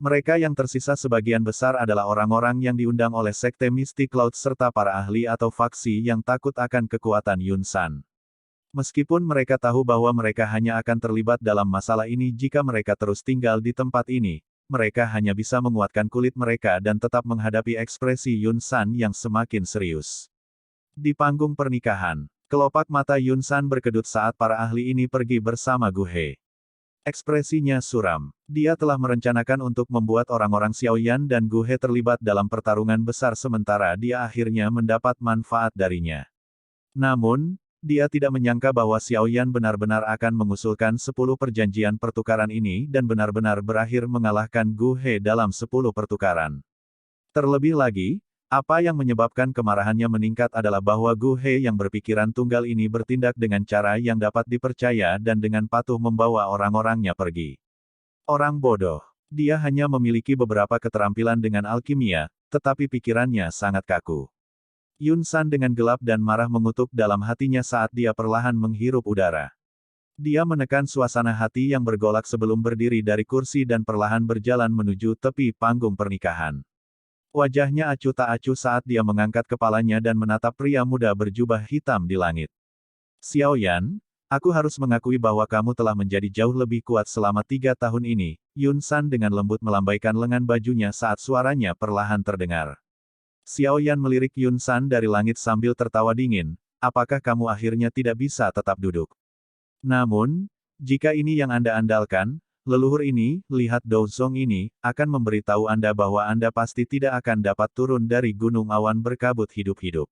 Mereka yang tersisa sebagian besar adalah orang-orang yang diundang oleh Sekte Misty Cloud serta para ahli atau faksi yang takut akan kekuatan Yun San. Meskipun mereka tahu bahwa mereka hanya akan terlibat dalam masalah ini jika mereka terus tinggal di tempat ini, mereka hanya bisa menguatkan kulit mereka dan tetap menghadapi ekspresi Yun San yang semakin serius. Di panggung pernikahan, kelopak mata Yun San berkedut saat para ahli ini pergi bersama Guhe. Ekspresinya suram. Dia telah merencanakan untuk membuat orang-orang Xiao Yan dan Guhe terlibat dalam pertarungan besar sementara dia akhirnya mendapat manfaat darinya. Namun, dia tidak menyangka bahwa Xiao Yan benar-benar akan mengusulkan 10 perjanjian pertukaran ini dan benar-benar berakhir mengalahkan Guhe dalam 10 pertukaran. Terlebih lagi, apa yang menyebabkan kemarahannya meningkat adalah bahwa Guhe yang berpikiran tunggal ini bertindak dengan cara yang dapat dipercaya dan dengan patuh membawa orang-orangnya pergi. Orang bodoh. Dia hanya memiliki beberapa keterampilan dengan alkimia, tetapi pikirannya sangat kaku. Yun San dengan gelap dan marah mengutuk dalam hatinya saat dia perlahan menghirup udara. Dia menekan suasana hati yang bergolak sebelum berdiri dari kursi dan perlahan berjalan menuju tepi panggung pernikahan. Wajahnya acuh tak acuh saat dia mengangkat kepalanya dan menatap pria muda berjubah hitam di langit. Xiao Yan, aku harus mengakui bahwa kamu telah menjadi jauh lebih kuat selama 3 tahun ini. Yun San dengan lembut melambaikan lengan bajunya saat suaranya perlahan terdengar. Xiao Yan melirik Yun San dari langit sambil tertawa dingin, apakah kamu akhirnya tidak bisa tetap duduk? Namun, jika ini yang Anda andalkan, leluhur ini, lihat Dou Zong ini, akan memberitahu Anda bahwa Anda pasti tidak akan dapat turun dari gunung awan berkabut hidup-hidup.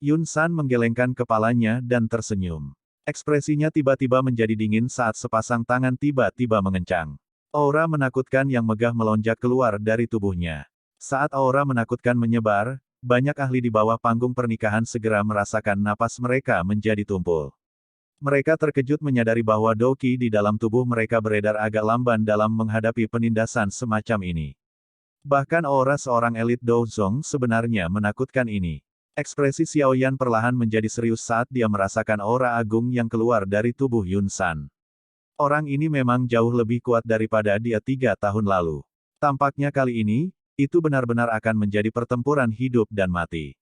Yun San menggelengkan kepalanya dan tersenyum. Ekspresinya tiba-tiba menjadi dingin saat sepasang tangan tiba-tiba mengencang. Aura menakutkan yang megah melonjak keluar dari tubuhnya. Saat aura menakutkan menyebar, banyak ahli di bawah panggung pernikahan segera merasakan napas mereka menjadi tumpul. Mereka terkejut menyadari bahwa Doqi di dalam tubuh mereka beredar agak lamban dalam menghadapi penindasan semacam ini. Bahkan aura seorang elit Dou Zong sebenarnya menakutkan ini. Ekspresi Xiao Yan perlahan menjadi serius saat dia merasakan aura agung yang keluar dari tubuh Yun San. Orang ini memang jauh lebih kuat daripada dia 3 tahun lalu. Tampaknya kali ini, itu benar-benar akan menjadi pertempuran hidup dan mati.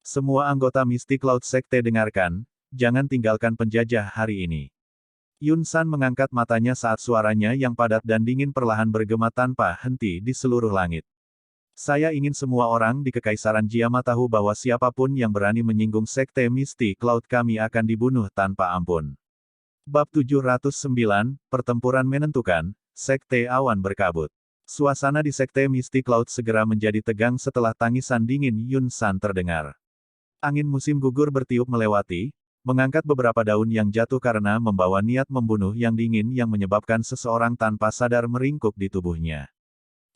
Semua anggota Mystic Cloud Sekte dengarkan, jangan tinggalkan penjajah hari ini. Yun San mengangkat matanya saat suaranya yang padat dan dingin perlahan bergema tanpa henti di seluruh langit. Saya ingin semua orang di Kekaisaran Jiama tahu bahwa siapapun yang berani menyinggung Sekte Mystic Cloud kami akan dibunuh tanpa ampun. Bab 709, Pertempuran Menentukan, Sekte Awan Berkabut. Suasana di Sekte Mystic Cloud segera menjadi tegang setelah tangisan dingin Yun San terdengar. Angin musim gugur bertiup melewati, mengangkat beberapa daun yang jatuh karena membawa niat membunuh yang dingin yang menyebabkan seseorang tanpa sadar meringkuk di tubuhnya.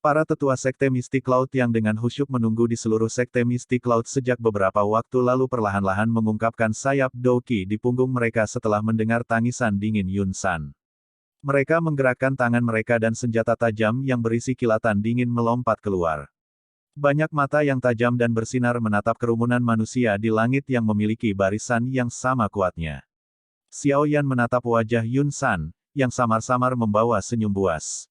Para tetua Sekte Mystic Cloud yang dengan khusyuk menunggu di seluruh Sekte Mystic Cloud sejak beberapa waktu lalu perlahan-lahan mengungkapkan sayap Doqi di punggung mereka setelah mendengar tangisan dingin Yun San. Mereka menggerakkan tangan mereka dan senjata tajam yang berisi kilatan dingin melompat keluar. Banyak mata yang tajam dan bersinar menatap kerumunan manusia di langit yang memiliki barisan yang sama kuatnya. Xiao Yan menatap wajah Yun San, yang samar-samar membawa senyum buas.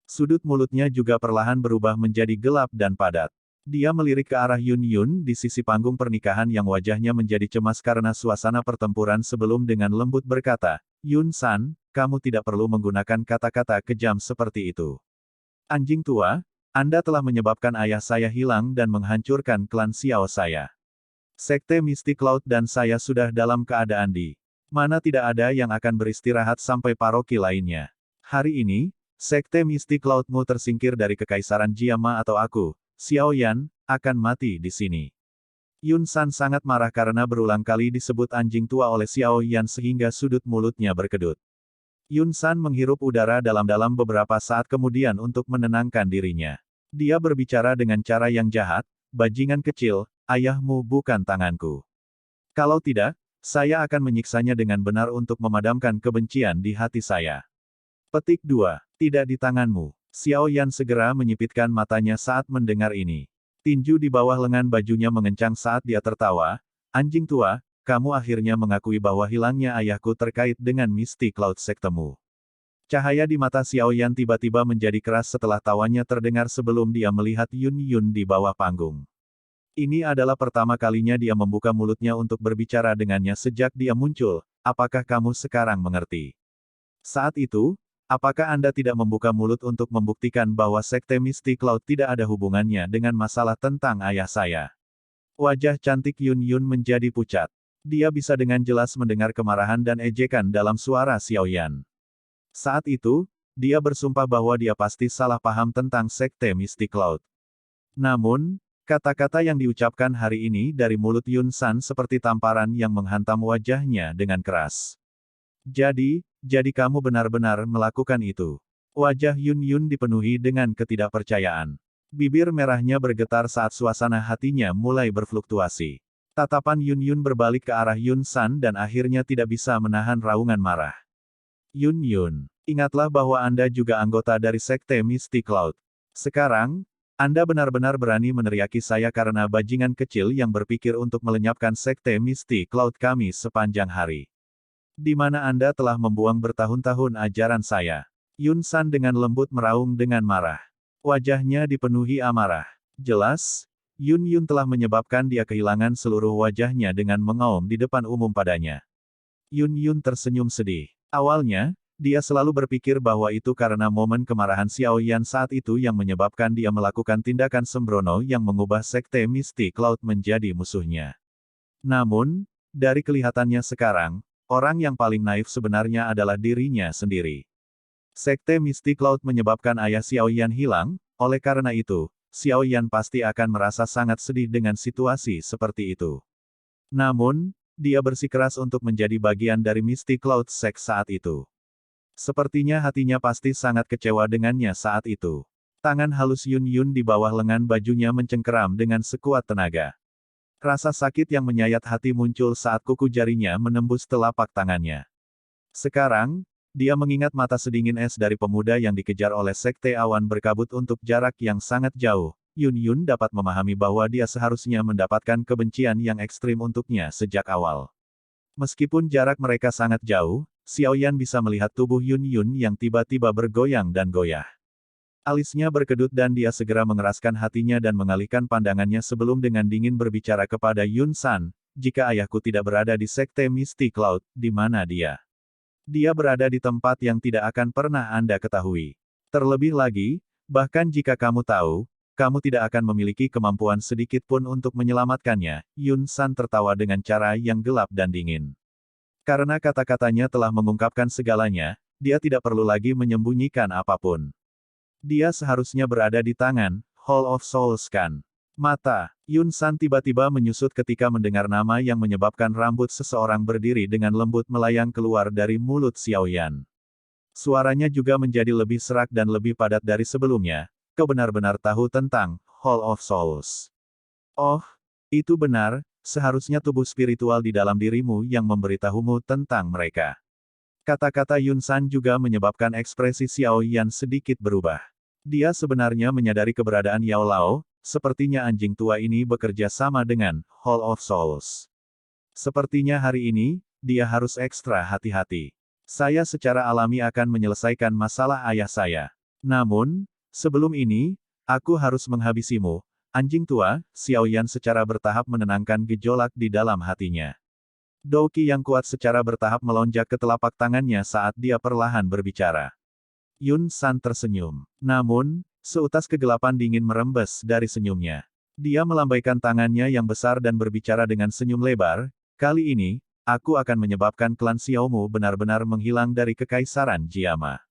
Sudut mulutnya juga perlahan berubah menjadi gelap dan padat. Dia melirik ke arah Yun Yun di sisi panggung pernikahan yang wajahnya menjadi cemas karena suasana pertempuran sebelum dengan lembut berkata, Yun San, kamu tidak perlu menggunakan kata-kata kejam seperti itu. Anjing tua, Anda telah menyebabkan ayah saya hilang dan menghancurkan klan Xiao saya. Sekte Mystic Cloud dan saya sudah dalam keadaan di mana tidak ada yang akan beristirahat sampai paroki lainnya. Hari ini, Sekte Mystic Cloudmu tersingkir dari Kekaisaran Jiama atau aku, Xiao Yan, akan mati di sini. Yun San sangat marah karena berulang kali disebut anjing tua oleh Xiao Yan sehingga sudut mulutnya berkedut. Yun San menghirup udara dalam-dalam beberapa saat kemudian untuk menenangkan dirinya. Dia berbicara dengan cara yang jahat, bajingan kecil, ayahmu bukan tanganku. Kalau tidak, saya akan menyiksanya dengan benar untuk memadamkan kebencian di hati saya. Petik 2. Tidak di tanganmu. Xiao Yan segera menyipitkan matanya saat mendengar ini. Tinju di bawah lengan bajunya mengencang saat dia tertawa. Anjing tua, kamu akhirnya mengakui bahwa hilangnya ayahku terkait dengan Mystic Cloud sektemu. Cahaya di mata Xiao Yan tiba-tiba menjadi keras setelah tawanya terdengar sebelum dia melihat Yun Yun di bawah panggung. Ini adalah pertama kalinya dia membuka mulutnya untuk berbicara dengannya sejak dia muncul. Apakah kamu sekarang mengerti? Saat itu, apakah Anda tidak membuka mulut untuk membuktikan bahwa Sekte Mystic Cloud tidak ada hubungannya dengan masalah tentang ayah saya? Wajah cantik Yun Yun menjadi pucat. Dia bisa dengan jelas mendengar kemarahan dan ejekan dalam suara Xiao Yan. Saat itu, dia bersumpah bahwa dia pasti salah paham tentang Sekte Mystic Cloud. Namun, kata-kata yang diucapkan hari ini dari mulut Yun San seperti tamparan yang menghantam wajahnya dengan keras. Jadi kamu benar-benar melakukan itu. Wajah Yun Yun dipenuhi dengan ketidakpercayaan. Bibir merahnya bergetar saat suasana hatinya mulai berfluktuasi. Tatapan Yun Yun berbalik ke arah Yun San dan akhirnya tidak bisa menahan raungan marah. Yun Yun, Ingatlah bahwa Anda juga anggota dari Sekte Misty Cloud. Sekarang, Anda benar-benar berani meneriaki saya karena bajingan kecil yang berpikir untuk melenyapkan Sekte Misty Cloud kami sepanjang hari. Di mana Anda telah membuang bertahun-tahun ajaran saya. Yun San dengan lembut meraung dengan marah. Wajahnya dipenuhi amarah. Jelas, Yun Yun telah menyebabkan dia kehilangan seluruh wajahnya dengan mengaum di depan umum padanya. Yun Yun tersenyum sedih. Awalnya, dia selalu berpikir bahwa itu karena momen kemarahan Xiao Yan saat itu yang menyebabkan dia melakukan tindakan sembrono yang mengubah Sekte Misty Cloud menjadi musuhnya. Namun, dari kelihatannya sekarang, orang yang paling naif sebenarnya adalah dirinya sendiri. Sekte Misty Cloud menyebabkan ayah Xiao Yan hilang, oleh karena itu, Xiao Yan pasti akan merasa sangat sedih dengan situasi seperti itu. Namun, dia bersikeras untuk menjadi bagian dari Misty Cloud Sect saat itu. Sepertinya hatinya pasti sangat kecewa dengannya saat itu. Tangan halus Yun Yun di bawah lengan bajunya mencengkeram dengan sekuat tenaga. Rasa sakit yang menyayat hati muncul saat kuku jarinya menembus telapak tangannya. Sekarang, dia mengingat mata sedingin es dari pemuda yang dikejar oleh Sekte Awan Berkabut untuk jarak yang sangat jauh. Yun Yun dapat memahami bahwa dia seharusnya mendapatkan kebencian yang ekstrim untuknya sejak awal. Meskipun jarak mereka sangat jauh, Xiao Yan bisa melihat tubuh Yun Yun yang tiba-tiba bergoyang dan goyah. Alisnya berkedut dan dia segera mengeraskan hatinya dan mengalihkan pandangannya sebelum dengan dingin berbicara kepada Yun San, jika ayahku tidak berada di Sekte Misty Cloud, di mana dia? Dia berada di tempat yang tidak akan pernah Anda ketahui. Terlebih lagi, bahkan jika kamu tahu, kamu tidak akan memiliki kemampuan sedikit pun untuk menyelamatkannya. Yun San tertawa dengan cara yang gelap dan dingin. Karena kata-katanya telah mengungkapkan segalanya, dia tidak perlu lagi menyembunyikan apapun. Dia seharusnya berada di tangan, Hall of Souls kan? Mata Yun San tiba-tiba menyusut ketika mendengar nama yang menyebabkan rambut seseorang berdiri dengan lembut melayang keluar dari mulut Xiao Yan. Suaranya juga menjadi lebih serak dan lebih padat dari sebelumnya. Kau benar-benar tahu tentang Hall of Souls. Oh, itu benar, seharusnya tubuh spiritual di dalam dirimu yang memberitahumu tentang mereka. Kata-kata Yun San juga menyebabkan ekspresi Xiao Yan sedikit berubah. Dia sebenarnya menyadari keberadaan Yao Lao, sepertinya anjing tua ini bekerja sama dengan Hall of Souls. Sepertinya hari ini, dia harus ekstra hati-hati. Saya secara alami akan menyelesaikan masalah ayah saya. Namun, sebelum ini, aku harus menghabisimu. Anjing tua, Xiao Yan secara bertahap menenangkan gejolak di dalam hatinya. Douqi yang kuat secara bertahap melonjak ke telapak tangannya saat dia perlahan berbicara. Yun San tersenyum. Namun, seutas kegelapan dingin merembes dari senyumnya. Dia melambaikan tangannya yang besar dan berbicara dengan senyum lebar, kali ini, aku akan menyebabkan klan Xiaomu benar-benar menghilang dari kekaisaran Jiama.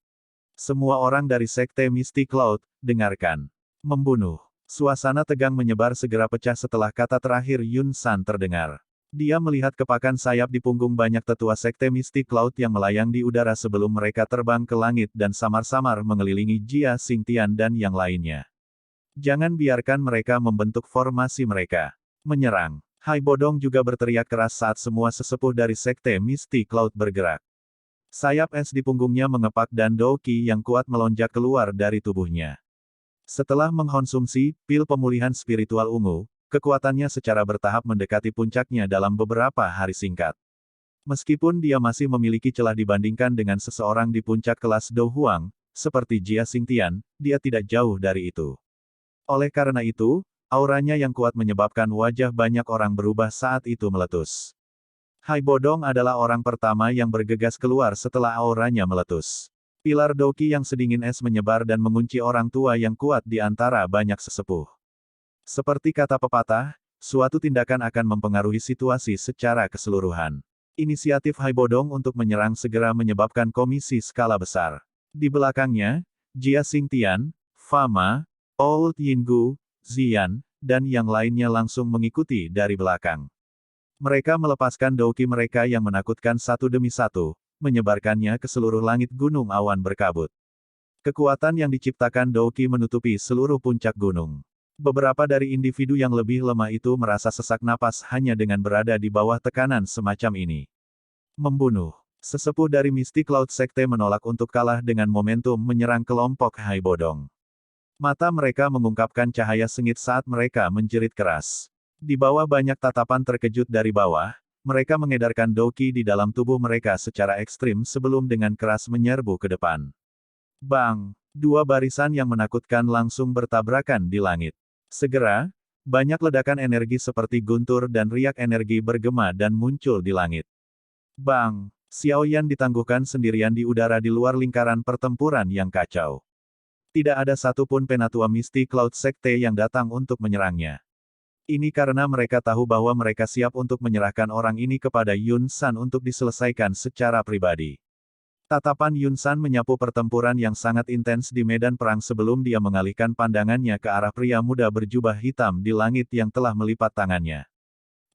Semua orang dari Sekte Misty Cloud, dengarkan. Membunuh. Suasana tegang menyebar segera pecah setelah kata terakhir Yun San terdengar. Dia melihat kepakan sayap di punggung banyak tetua Sekte Misty Cloud yang melayang di udara sebelum mereka terbang ke langit dan samar-samar mengelilingi Jia Xingtian dan yang lainnya. Jangan biarkan mereka membentuk formasi mereka. Menyerang. Hai Bodong juga berteriak keras saat semua sesepuh dari Sekte Misty Cloud bergerak. Sayap es di punggungnya mengepak dan Douqi yang kuat melonjak keluar dari tubuhnya. Setelah mengkonsumsi pil pemulihan spiritual ungu, kekuatannya secara bertahap mendekati puncaknya dalam beberapa hari singkat. Meskipun dia masih memiliki celah dibandingkan dengan seseorang di puncak kelas Dou Huang, seperti Jia Xingtian, dia tidak jauh dari itu. Oleh karena itu, auranya yang kuat menyebabkan wajah banyak orang berubah saat itu meletus. Hai Bodong adalah orang pertama yang bergegas keluar setelah auranya meletus. Pilar Douqi yang sedingin es menyebar dan mengunci orang tua yang kuat di antara banyak sesepuh. Seperti kata pepatah, suatu tindakan akan mempengaruhi situasi secara keseluruhan. Inisiatif Hai Bodong untuk menyerang segera menyebabkan komisi skala besar. Di belakangnya, Jia Xingtian, Fama, Old Yinggu, Ziyan, dan yang lainnya langsung mengikuti dari belakang. Mereka melepaskan Douqi mereka yang menakutkan satu demi satu, menyebarkannya ke seluruh langit gunung awan berkabut. Kekuatan yang diciptakan Douqi menutupi seluruh puncak gunung. Beberapa dari individu yang lebih lemah itu merasa sesak napas hanya dengan berada di bawah tekanan semacam ini. Membunuh. Sesepuh dari Misty Cloud Sekte menolak untuk kalah dengan momentum menyerang kelompok Hai Bodong. Mata mereka mengungkapkan cahaya sengit saat mereka menjerit keras. Di bawah banyak tatapan terkejut dari bawah, mereka mengedarkan Doki di dalam tubuh mereka secara ekstrim sebelum dengan keras menyerbu ke depan. Bang! Dua barisan yang menakutkan langsung bertabrakan di langit. Segera, banyak ledakan energi seperti guntur dan riak energi bergema dan muncul di langit. Bang! Xiao Yan ditangguhkan sendirian di udara di luar lingkaran pertempuran yang kacau. Tidak ada satupun penatua Misty Cloud Sekte yang datang untuk menyerangnya. Ini karena mereka tahu bahwa mereka siap untuk menyerahkan orang ini kepada Yun San untuk diselesaikan secara pribadi. Tatapan Yun San menyapu pertempuran yang sangat intens di medan perang sebelum dia mengalihkan pandangannya ke arah pria muda berjubah hitam di langit yang telah melipat tangannya.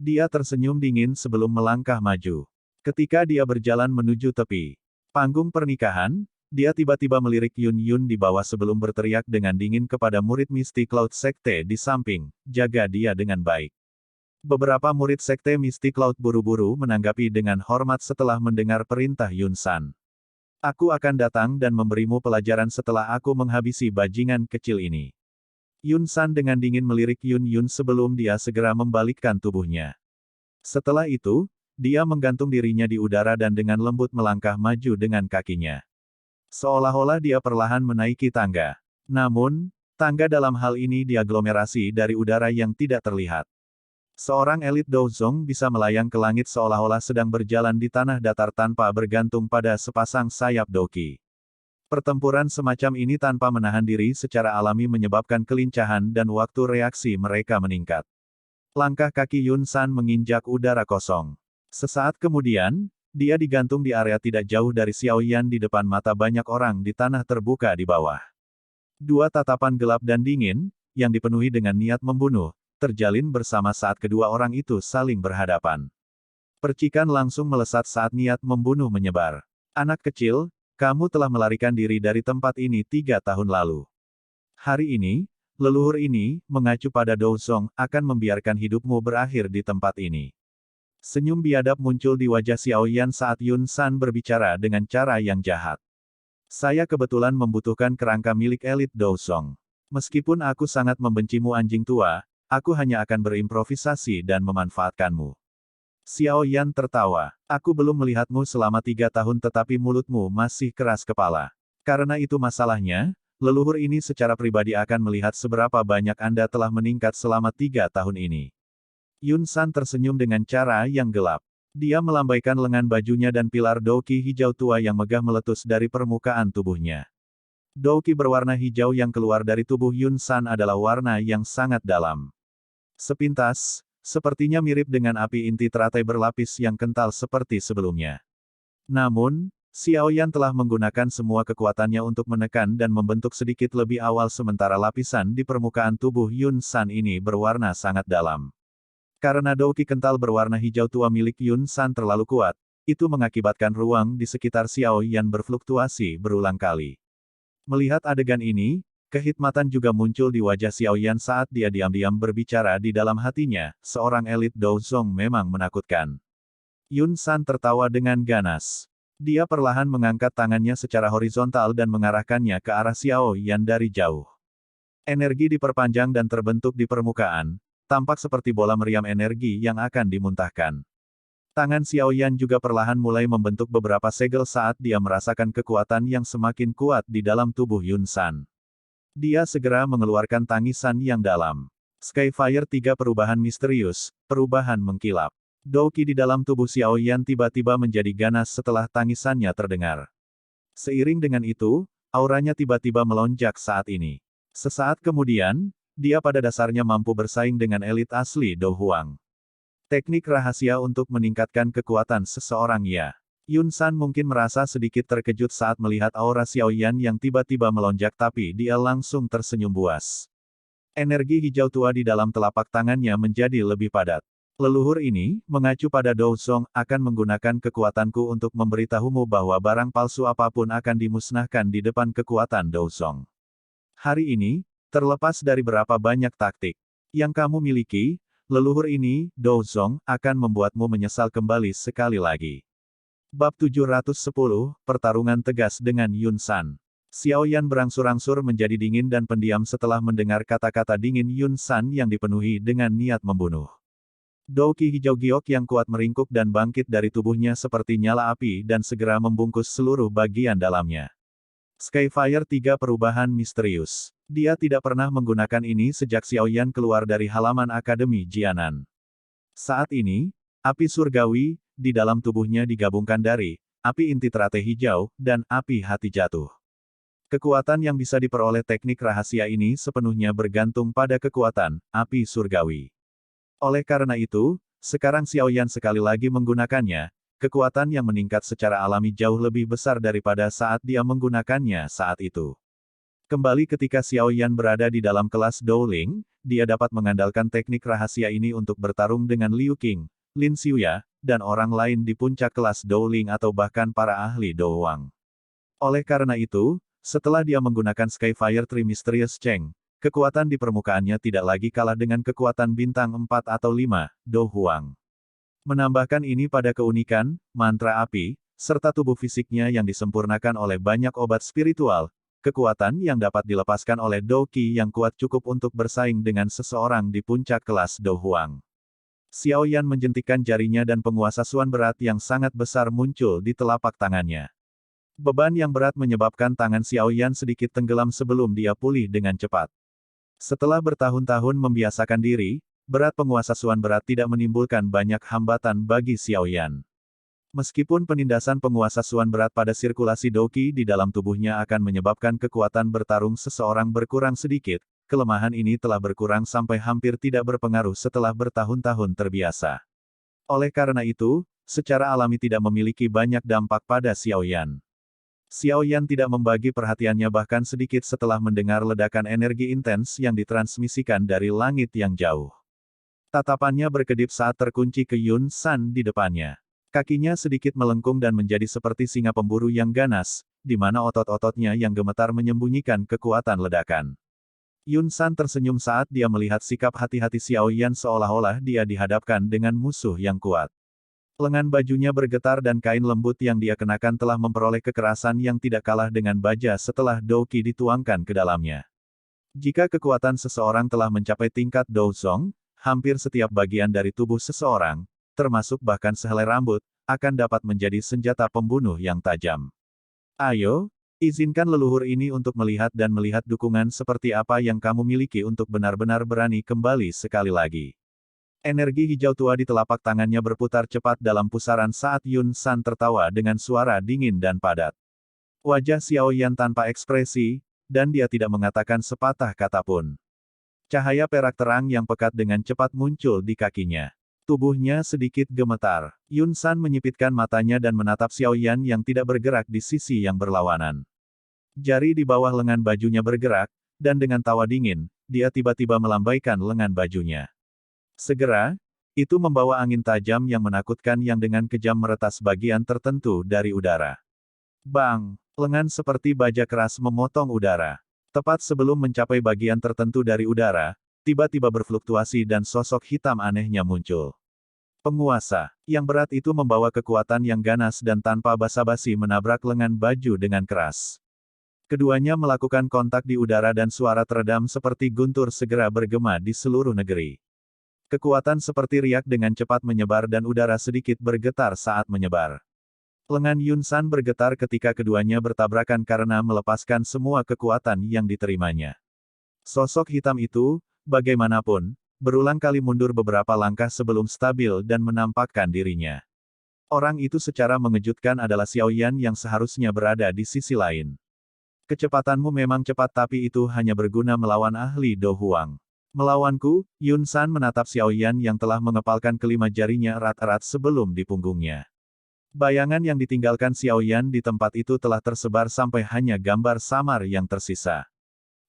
Dia tersenyum dingin sebelum melangkah maju. Ketika dia berjalan menuju tepi panggung pernikahan, dia tiba-tiba melirik Yun Yun di bawah sebelum berteriak dengan dingin kepada murid Misty Cloud Sekte di samping, jaga dia dengan baik. Beberapa murid Sekte Misty Cloud buru-buru menanggapi dengan hormat setelah mendengar perintah Yun San. Aku akan datang dan memberimu pelajaran setelah aku menghabisi bajingan kecil ini. Yun San dengan dingin melirik Yun Yun sebelum dia segera membalikkan tubuhnya. Setelah itu, dia menggantung dirinya di udara dan dengan lembut melangkah maju dengan kakinya. Seolah-olah dia perlahan menaiki tangga. Namun, tangga dalam hal ini diaglomerasi dari udara yang tidak terlihat. Seorang elit Douzong bisa melayang ke langit seolah-olah sedang berjalan di tanah datar tanpa bergantung pada sepasang sayap Doki. Pertempuran semacam ini tanpa menahan diri secara alami menyebabkan kelincahan dan waktu reaksi mereka meningkat. Langkah kaki Yun San menginjak udara kosong. Sesaat kemudian, dia digantung di area tidak jauh dari Xiao Yan di depan mata banyak orang di tanah terbuka di bawah. Dua tatapan gelap dan dingin, yang dipenuhi dengan niat membunuh, terjalin bersama saat kedua orang itu saling berhadapan. Percikan langsung melesat saat niat membunuh menyebar. Anak kecil, kamu telah melarikan diri dari tempat ini 3 tahun lalu. Hari ini, leluhur ini, mengacu pada Douzong, akan membiarkan hidupmu berakhir di tempat ini. Senyum biadab muncul di wajah Xiao Yan saat Yun San berbicara dengan cara yang jahat. Saya kebetulan membutuhkan kerangka milik elit Douzong. Meskipun aku sangat membencimu anjing tua, aku hanya akan berimprovisasi dan memanfaatkanmu. Xiao Yan tertawa. Aku belum melihatmu selama 3 tahun tetapi mulutmu masih keras kepala. Karena itu masalahnya, leluhur ini secara pribadi akan melihat seberapa banyak Anda telah meningkat selama 3 tahun ini. Yun San tersenyum dengan cara yang gelap. Dia melambaikan lengan bajunya dan pilar Doki hijau tua yang megah meletus dari permukaan tubuhnya. Doki berwarna hijau yang keluar dari tubuh Yun San adalah warna yang sangat dalam. Sepintas, sepertinya mirip dengan api inti teratai berlapis yang kental seperti sebelumnya. Namun, Xiao Yan telah menggunakan semua kekuatannya untuk menekan dan membentuk sedikit lebih awal sementara lapisan di permukaan tubuh Yun San ini berwarna sangat dalam. Karena Doki kental berwarna hijau tua milik Yun San terlalu kuat, itu mengakibatkan ruang di sekitar Xiao Yan berfluktuasi berulang kali. Melihat adegan ini, kehikmatan juga muncul di wajah Xiao Yan saat dia diam-diam berbicara di dalam hatinya, seorang elit Douzong memang menakutkan. Yun San tertawa dengan ganas. Dia perlahan mengangkat tangannya secara horizontal dan mengarahkannya ke arah Xiao Yan dari jauh. Energi diperpanjang dan terbentuk di permukaan, tampak seperti bola meriam energi yang akan dimuntahkan. Tangan Xiao Yan juga perlahan mulai membentuk beberapa segel saat dia merasakan kekuatan yang semakin kuat di dalam tubuh Yun San. Dia segera mengeluarkan tangisan yang dalam. Skyfire 3 perubahan misterius, perubahan mengkilap. Doki di dalam tubuh Xiao Yan tiba-tiba menjadi ganas setelah tangisannya terdengar. Seiring dengan itu, auranya tiba-tiba melonjak saat ini. Sesaat kemudian, dia pada dasarnya mampu bersaing dengan elit asli Dou Huang. Teknik rahasia untuk meningkatkan kekuatan seseorang ya. Yun San mungkin merasa sedikit terkejut saat melihat aura Xiao Yan yang tiba-tiba melonjak tapi dia langsung tersenyum buas. Energi hijau tua di dalam telapak tangannya menjadi lebih padat. Leluhur ini, mengacu pada Douzong, akan menggunakan kekuatanku untuk memberitahumu bahwa barang palsu apapun akan dimusnahkan di depan kekuatan Douzong. Hari ini, terlepas dari berapa banyak taktik yang kamu miliki, leluhur ini, Douzong, akan membuatmu menyesal kembali sekali lagi. Bab 710, Pertarungan tegas dengan Yun San. Xiao Yan berangsur-angsur menjadi dingin dan pendiam setelah mendengar kata-kata dingin Yun San yang dipenuhi dengan niat membunuh. Douki hijau giok yang kuat meringkuk dan bangkit dari tubuhnya seperti nyala api dan segera membungkus seluruh bagian dalamnya. Skyfire 3 perubahan misterius. Dia tidak pernah menggunakan ini sejak Xiao Yan keluar dari halaman Akademi Jianan. Saat ini, api surgawi di dalam tubuhnya digabungkan dari api inti teratai hijau dan api hati jatuh. Kekuatan yang bisa diperoleh teknik rahasia ini sepenuhnya bergantung pada kekuatan api surgawi. Oleh karena itu, sekarang Xiao Yan sekali lagi menggunakannya, kekuatan yang meningkat secara alami jauh lebih besar daripada saat dia menggunakannya saat itu. Kembali ketika Xiao Yan berada di dalam kelas Dowling, dia dapat mengandalkan teknik rahasia ini untuk bertarung dengan Liu Qing, Lin Xiuya, dan orang lain di puncak kelas Dowling atau bahkan para ahli Dowang. Oleh karena itu, setelah dia menggunakan Skyfire 3 Mysterious Cheng, kekuatan di permukaannya tidak lagi kalah dengan kekuatan bintang 4 atau 5, Do Huang. Menambahkan ini pada keunikan, mantra api, serta tubuh fisiknya yang disempurnakan oleh banyak obat spiritual, kekuatan yang dapat dilepaskan oleh Douki yang kuat cukup untuk bersaing dengan seseorang di puncak kelas Do Huang. Xiao Yan menjentikkan jarinya dan penguasaan berat yang sangat besar muncul di telapak tangannya. Beban yang berat menyebabkan tangan Xiao Yan sedikit tenggelam sebelum dia pulih dengan cepat. Setelah bertahun-tahun membiasakan diri, berat penguasaan berat tidak menimbulkan banyak hambatan bagi Xiao Yan. Meskipun penindasan penguasaan berat pada sirkulasi Douki di dalam tubuhnya akan menyebabkan kekuatan bertarung seseorang berkurang sedikit, kelemahan ini telah berkurang sampai hampir tidak berpengaruh setelah bertahun-tahun terbiasa. Oleh karena itu, secara alami tidak memiliki banyak dampak pada Xiao Yan. Xiao Yan tidak membagi perhatiannya bahkan sedikit setelah mendengar ledakan energi intens yang ditransmisikan dari langit yang jauh. Tatapannya berkedip saat terkunci ke Yun San di depannya. Kakinya sedikit melengkung dan menjadi seperti singa pemburu yang ganas, di mana otot-ototnya yang gemetar menyembunyikan kekuatan ledakan. Yun San tersenyum saat dia melihat sikap hati-hati Xiao Yan seolah-olah dia dihadapkan dengan musuh yang kuat. Lengan bajunya bergetar dan kain lembut yang dia kenakan telah memperoleh kekerasan yang tidak kalah dengan baja setelah Douki dituangkan ke dalamnya. Jika kekuatan seseorang telah mencapai tingkat Douzong, hampir setiap bagian dari tubuh seseorang, termasuk bahkan sehelai rambut, akan dapat menjadi senjata pembunuh yang tajam. Ayo, izinkan leluhur ini untuk melihat dan melihat dukungan seperti apa yang kamu miliki untuk benar-benar berani kembali sekali lagi. Energi hijau tua di telapak tangannya berputar cepat dalam pusaran saat Yun San tertawa dengan suara dingin dan padat. Wajah Xiao Yan tanpa ekspresi, dan dia tidak mengatakan sepatah kata pun. Cahaya perak terang yang pekat dengan cepat muncul di kakinya. Tubuhnya sedikit gemetar. Yun San menyipitkan matanya dan menatap Xiao Yan yang tidak bergerak di sisi yang berlawanan. Jari di bawah lengan bajunya bergerak, dan dengan tawa dingin, dia tiba-tiba melambaikan lengan bajunya. Segera, itu membawa angin tajam yang menakutkan yang dengan kejam meretas bagian tertentu dari udara. Bang! Lengan seperti baja keras memotong udara. Tepat sebelum mencapai bagian tertentu dari udara, tiba-tiba berfluktuasi dan sosok hitam anehnya muncul. Penguasa, yang berat itu membawa kekuatan yang ganas dan tanpa basa-basi menabrak lengan baju dengan keras. Keduanya melakukan kontak di udara dan suara teredam seperti guntur segera bergema di seluruh negeri. Kekuatan seperti riak dengan cepat menyebar dan udara sedikit bergetar saat menyebar. Lengan Yun San bergetar ketika keduanya bertabrakan karena melepaskan semua kekuatan yang diterimanya. Sosok hitam itu, bagaimanapun, berulang kali mundur beberapa langkah sebelum stabil dan menampakkan dirinya. Orang itu secara mengejutkan adalah Xiao Yan yang seharusnya berada di sisi lain. Kecepatanmu memang cepat tapi itu hanya berguna melawan ahli Do Huang. Melawanku, Yun San menatap Xiao Yan yang telah mengepalkan kelima jarinya erat-erat sebelum di punggungnya. Bayangan yang ditinggalkan Xiao Yan di tempat itu telah tersebar sampai hanya gambar samar yang tersisa.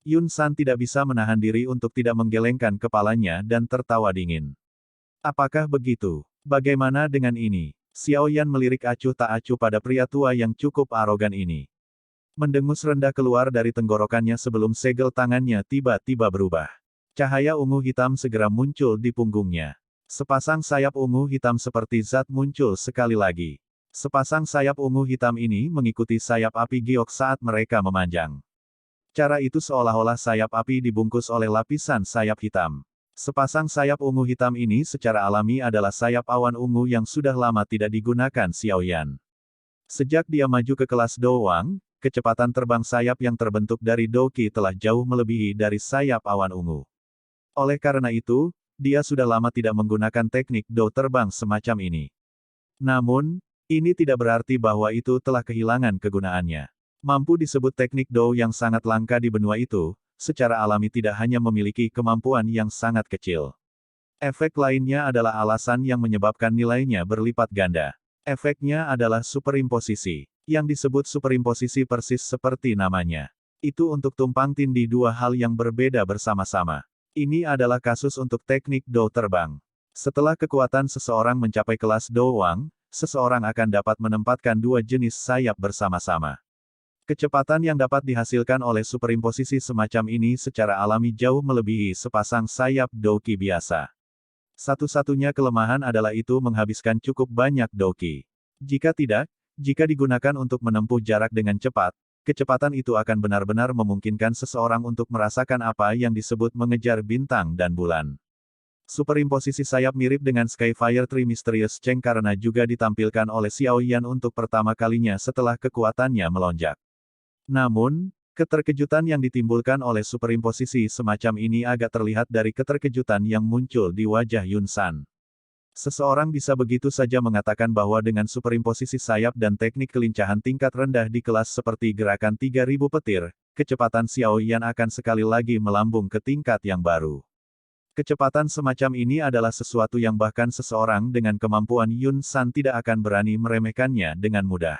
Yun San tidak bisa menahan diri untuk tidak menggelengkan kepalanya dan tertawa dingin. Apakah begitu? Bagaimana dengan ini? Xiao Yan melirik acuh tak acuh pada pria tua yang cukup arogan ini. Mendengus rendah keluar dari tenggorokannya sebelum segel tangannya tiba-tiba berubah. Cahaya ungu hitam segera muncul di punggungnya. Sepasang sayap ungu hitam seperti zat muncul sekali lagi. Sepasang sayap ungu hitam ini mengikuti sayap api giok saat mereka memanjang. Cara itu seolah-olah sayap api dibungkus oleh lapisan sayap hitam. Sepasang sayap ungu hitam ini secara alami adalah sayap awan ungu yang sudah lama tidak digunakan Xiao Yan. Sejak dia maju ke kelas Dowang, kecepatan terbang sayap yang terbentuk dari Doqi telah jauh melebihi dari sayap awan ungu. Oleh karena itu, dia sudah lama tidak menggunakan teknik Do terbang semacam ini. Namun, ini tidak berarti bahwa itu telah kehilangan kegunaannya. Mampu disebut teknik Do yang sangat langka di benua itu, secara alami tidak hanya memiliki kemampuan yang sangat kecil. Efek lainnya adalah alasan yang menyebabkan nilainya berlipat ganda. Efeknya adalah superimposisi. Yang disebut superimposisi persis seperti namanya. Itu untuk tumpang tindih dua hal yang berbeda bersama-sama. Ini adalah kasus untuk teknik Do terbang. Setelah kekuatan seseorang mencapai kelas Do Wang, seseorang akan dapat menempatkan dua jenis sayap bersama-sama. Kecepatan yang dapat dihasilkan oleh superimposisi semacam ini secara alami jauh melebihi sepasang sayap Doqi biasa. Satu-satunya kelemahan adalah itu menghabiskan cukup banyak Doqi. Jika tidak, jika digunakan untuk menempuh jarak dengan cepat, kecepatan itu akan benar-benar memungkinkan seseorang untuk merasakan apa yang disebut mengejar bintang dan bulan. Superimposisi sayap mirip dengan Skyfire Tree Mysterious Cheng karena juga ditampilkan oleh Xiao Yan untuk pertama kalinya setelah kekuatannya melonjak. Namun, keterkejutan yang ditimbulkan oleh superimposisi semacam ini agak terlihat dari keterkejutan yang muncul di wajah Yun San. Seseorang bisa begitu saja mengatakan bahwa dengan superimposisi sayap dan teknik kelincahan tingkat rendah di kelas seperti gerakan 3000 petir, kecepatan Xiao Yan akan sekali lagi melambung ke tingkat yang baru. Kecepatan semacam ini adalah sesuatu yang bahkan seseorang dengan kemampuan Yun San tidak akan berani meremehkannya dengan mudah.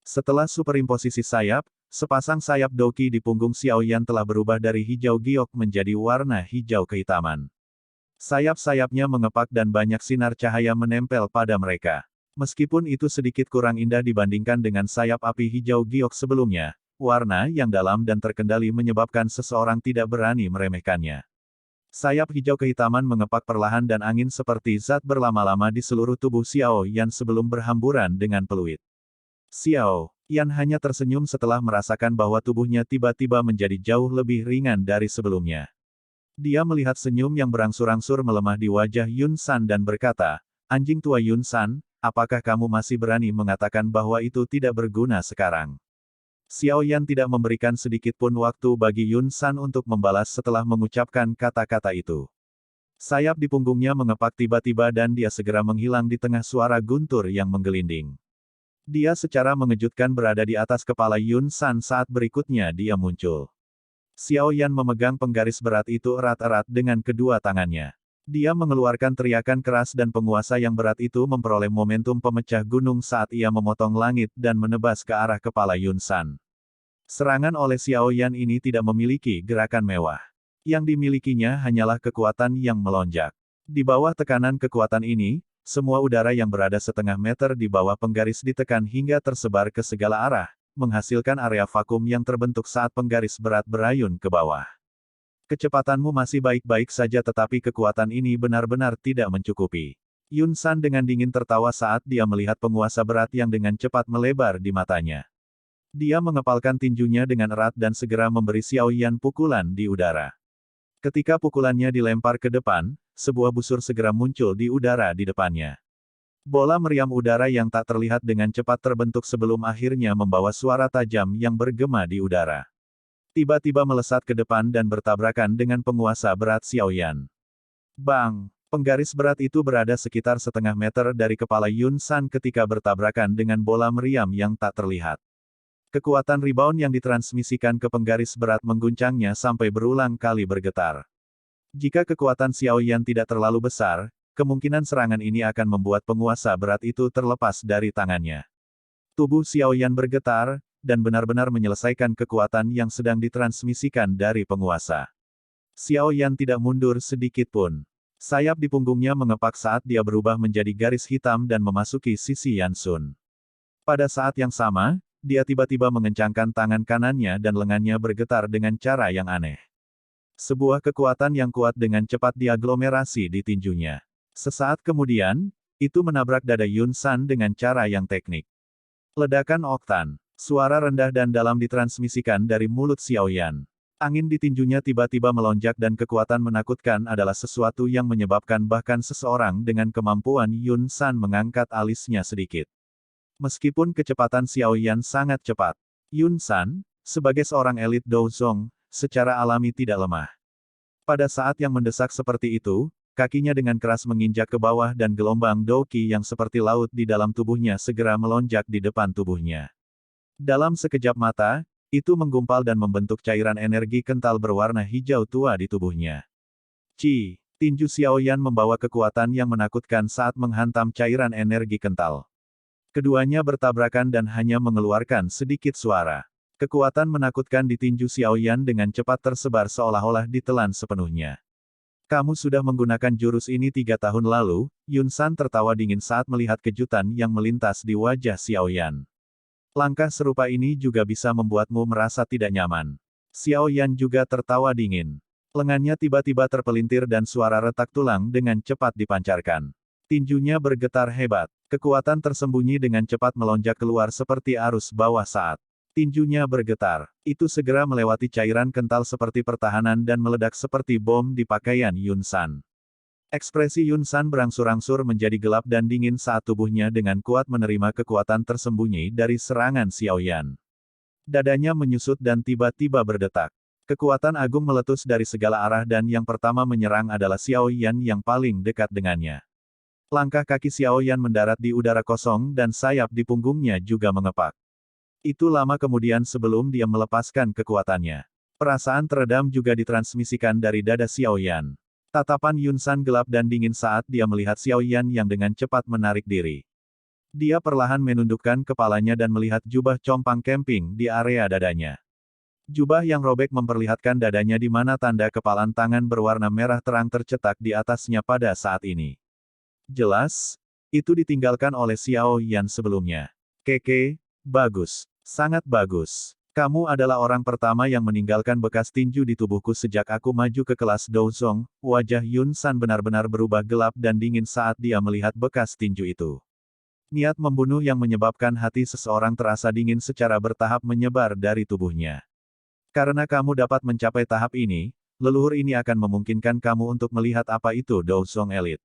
Setelah superimposisi sayap, sepasang sayap Doqi di punggung Xiao Yan telah berubah dari hijau giok menjadi warna hijau kehitaman. Sayap-sayapnya mengepak dan banyak sinar cahaya menempel pada mereka. Meskipun itu sedikit kurang indah dibandingkan dengan sayap api hijau giok sebelumnya, warna yang dalam dan terkendali menyebabkan seseorang tidak berani meremehkannya. Sayap hijau kehitaman mengepak perlahan dan angin seperti zat berlama-lama di seluruh tubuh Xiao Yan sebelum berhamburan dengan peluit. Xiao Yan hanya tersenyum setelah merasakan bahwa tubuhnya tiba-tiba menjadi jauh lebih ringan dari sebelumnya. Dia melihat senyum yang berangsur-angsur melemah di wajah Yun San dan berkata, "Anjing tua Yun San, apakah kamu masih berani mengatakan bahwa itu tidak berguna sekarang?" Xiao Yan tidak memberikan sedikit pun waktu bagi Yun San untuk membalas setelah mengucapkan kata-kata itu. Sayap di punggungnya mengepak tiba-tiba dan dia segera menghilang di tengah suara guntur yang menggelinding. Dia secara mengejutkan berada di atas kepala Yun San saat berikutnya dia muncul. Xiao Yan memegang penggaris berat itu erat-erat dengan kedua tangannya. Dia mengeluarkan teriakan keras dan penguasa yang berat itu memperoleh momentum pemecah gunung saat ia memotong langit dan menebas ke arah kepala Yun San. Serangan oleh Xiao Yan ini tidak memiliki gerakan mewah. Yang dimilikinya hanyalah kekuatan yang melonjak. Di bawah tekanan kekuatan ini, semua udara yang berada setengah meter di bawah penggaris ditekan hingga tersebar ke segala arah, menghasilkan area vakum yang terbentuk saat penggaris berat berayun ke bawah. Kecepatanmu masih baik-baik saja tetapi kekuatan ini benar-benar tidak mencukupi. Yun San dengan dingin tertawa saat dia melihat penguasa berat yang dengan cepat melebar di matanya. Dia mengepalkan tinjunya dengan erat dan segera memberi Xiao Yan pukulan di udara. Ketika pukulannya dilempar ke depan, sebuah busur segera muncul di udara di depannya. Bola meriam udara yang tak terlihat dengan cepat terbentuk sebelum akhirnya membawa suara tajam yang bergema di udara. Tiba-tiba melesat ke depan dan bertabrakan dengan penguasa berat Xiao Yan. Bang! Penggaris berat itu berada sekitar setengah meter dari kepala Yun San ketika bertabrakan dengan bola meriam yang tak terlihat. Kekuatan rebound yang ditransmisikan ke penggaris berat mengguncangnya sampai berulang kali bergetar. Jika kekuatan Xiao Yan tidak terlalu besar, kemungkinan serangan ini akan membuat penguasa berat itu terlepas dari tangannya. Tubuh Xiao Yan bergetar, dan benar-benar menyelesaikan kekuatan yang sedang ditransmisikan dari penguasa. Xiao Yan tidak mundur sedikit pun. Sayap di punggungnya mengepak saat dia berubah menjadi garis hitam dan memasuki sisi Yan Sun. Pada saat yang sama, dia tiba-tiba mengencangkan tangan kanannya dan lengannya bergetar dengan cara yang aneh. Sebuah kekuatan yang kuat dengan cepat diaglomerasi di tinjunya. Sesaat kemudian, Itu menabrak dada Yun San dengan cara yang teknik. Ledakan oktan. Suara rendah dan dalam ditransmisikan dari mulut Xiao Yan. Angin di tinjunya tiba-tiba melonjak dan kekuatan menakutkan adalah sesuatu yang menyebabkan bahkan seseorang dengan kemampuan Yun San mengangkat alisnya sedikit. Meskipun kecepatan Xiao Yan sangat cepat, Yun San, sebagai seorang elit Douzong, secara alami tidak lemah. Pada saat yang mendesak seperti itu, kakinya dengan keras menginjak ke bawah dan gelombang Douqi yang seperti laut di dalam tubuhnya segera melonjak di depan tubuhnya. Dalam sekejap mata, itu menggumpal dan membentuk cairan energi kental berwarna hijau tua di tubuhnya. Tinju Xiao Yan membawa kekuatan yang menakutkan saat menghantam cairan energi kental. Keduanya bertabrakan dan hanya mengeluarkan sedikit suara. Kekuatan menakutkan di tinju Xiao Yan dengan cepat tersebar seolah-olah ditelan sepenuhnya. Kamu sudah menggunakan jurus ini 3 tahun lalu, Yun San tertawa dingin saat melihat kejutan yang melintas di wajah Xiao Yan. Langkah serupa ini juga bisa membuatmu merasa tidak nyaman. Xiao Yan juga tertawa dingin. Lengannya tiba-tiba terpelintir dan suara retak tulang dengan cepat dipancarkan. Tinjunya bergetar hebat. Kekuatan tersembunyi dengan cepat melonjak keluar seperti arus bawah saat tinjunya bergetar. Itu segera melewati cairan kental seperti pertahanan dan meledak seperti bom di pakaian Yun San. Ekspresi Yun San berangsur-angsur menjadi gelap dan dingin saat tubuhnya dengan kuat menerima kekuatan tersembunyi dari serangan Xiao Yan. Dadanya menyusut dan tiba-tiba berdetak. Kekuatan agung meletus dari segala arah dan yang pertama menyerang adalah Xiao Yan yang paling dekat dengannya. Langkah kaki Xiao Yan mendarat di udara kosong dan sayap di punggungnya juga mengepak. Itu lama kemudian sebelum dia melepaskan kekuatannya. Perasaan teredam juga ditransmisikan dari dada Xiao Yan. Tatapan Yun San gelap dan dingin saat dia melihat Xiao Yan yang dengan cepat menarik diri. Dia perlahan menundukkan kepalanya dan melihat jubah compang camping di area dadanya. Jubah yang robek memperlihatkan dadanya di mana tanda kepalan tangan berwarna merah terang tercetak di atasnya pada saat ini. Jelas, itu ditinggalkan oleh Xiao Yan sebelumnya. Keke, bagus. Sangat bagus. Kamu adalah orang pertama yang meninggalkan bekas tinju di tubuhku sejak aku maju ke kelas Douzong. Wajah Yun San benar-benar berubah gelap dan dingin saat dia melihat bekas tinju itu. Niat membunuh yang menyebabkan hati seseorang terasa dingin secara bertahap menyebar dari tubuhnya. Karena kamu dapat mencapai tahap ini, leluhur ini akan memungkinkan kamu untuk melihat apa itu Douzong Elite.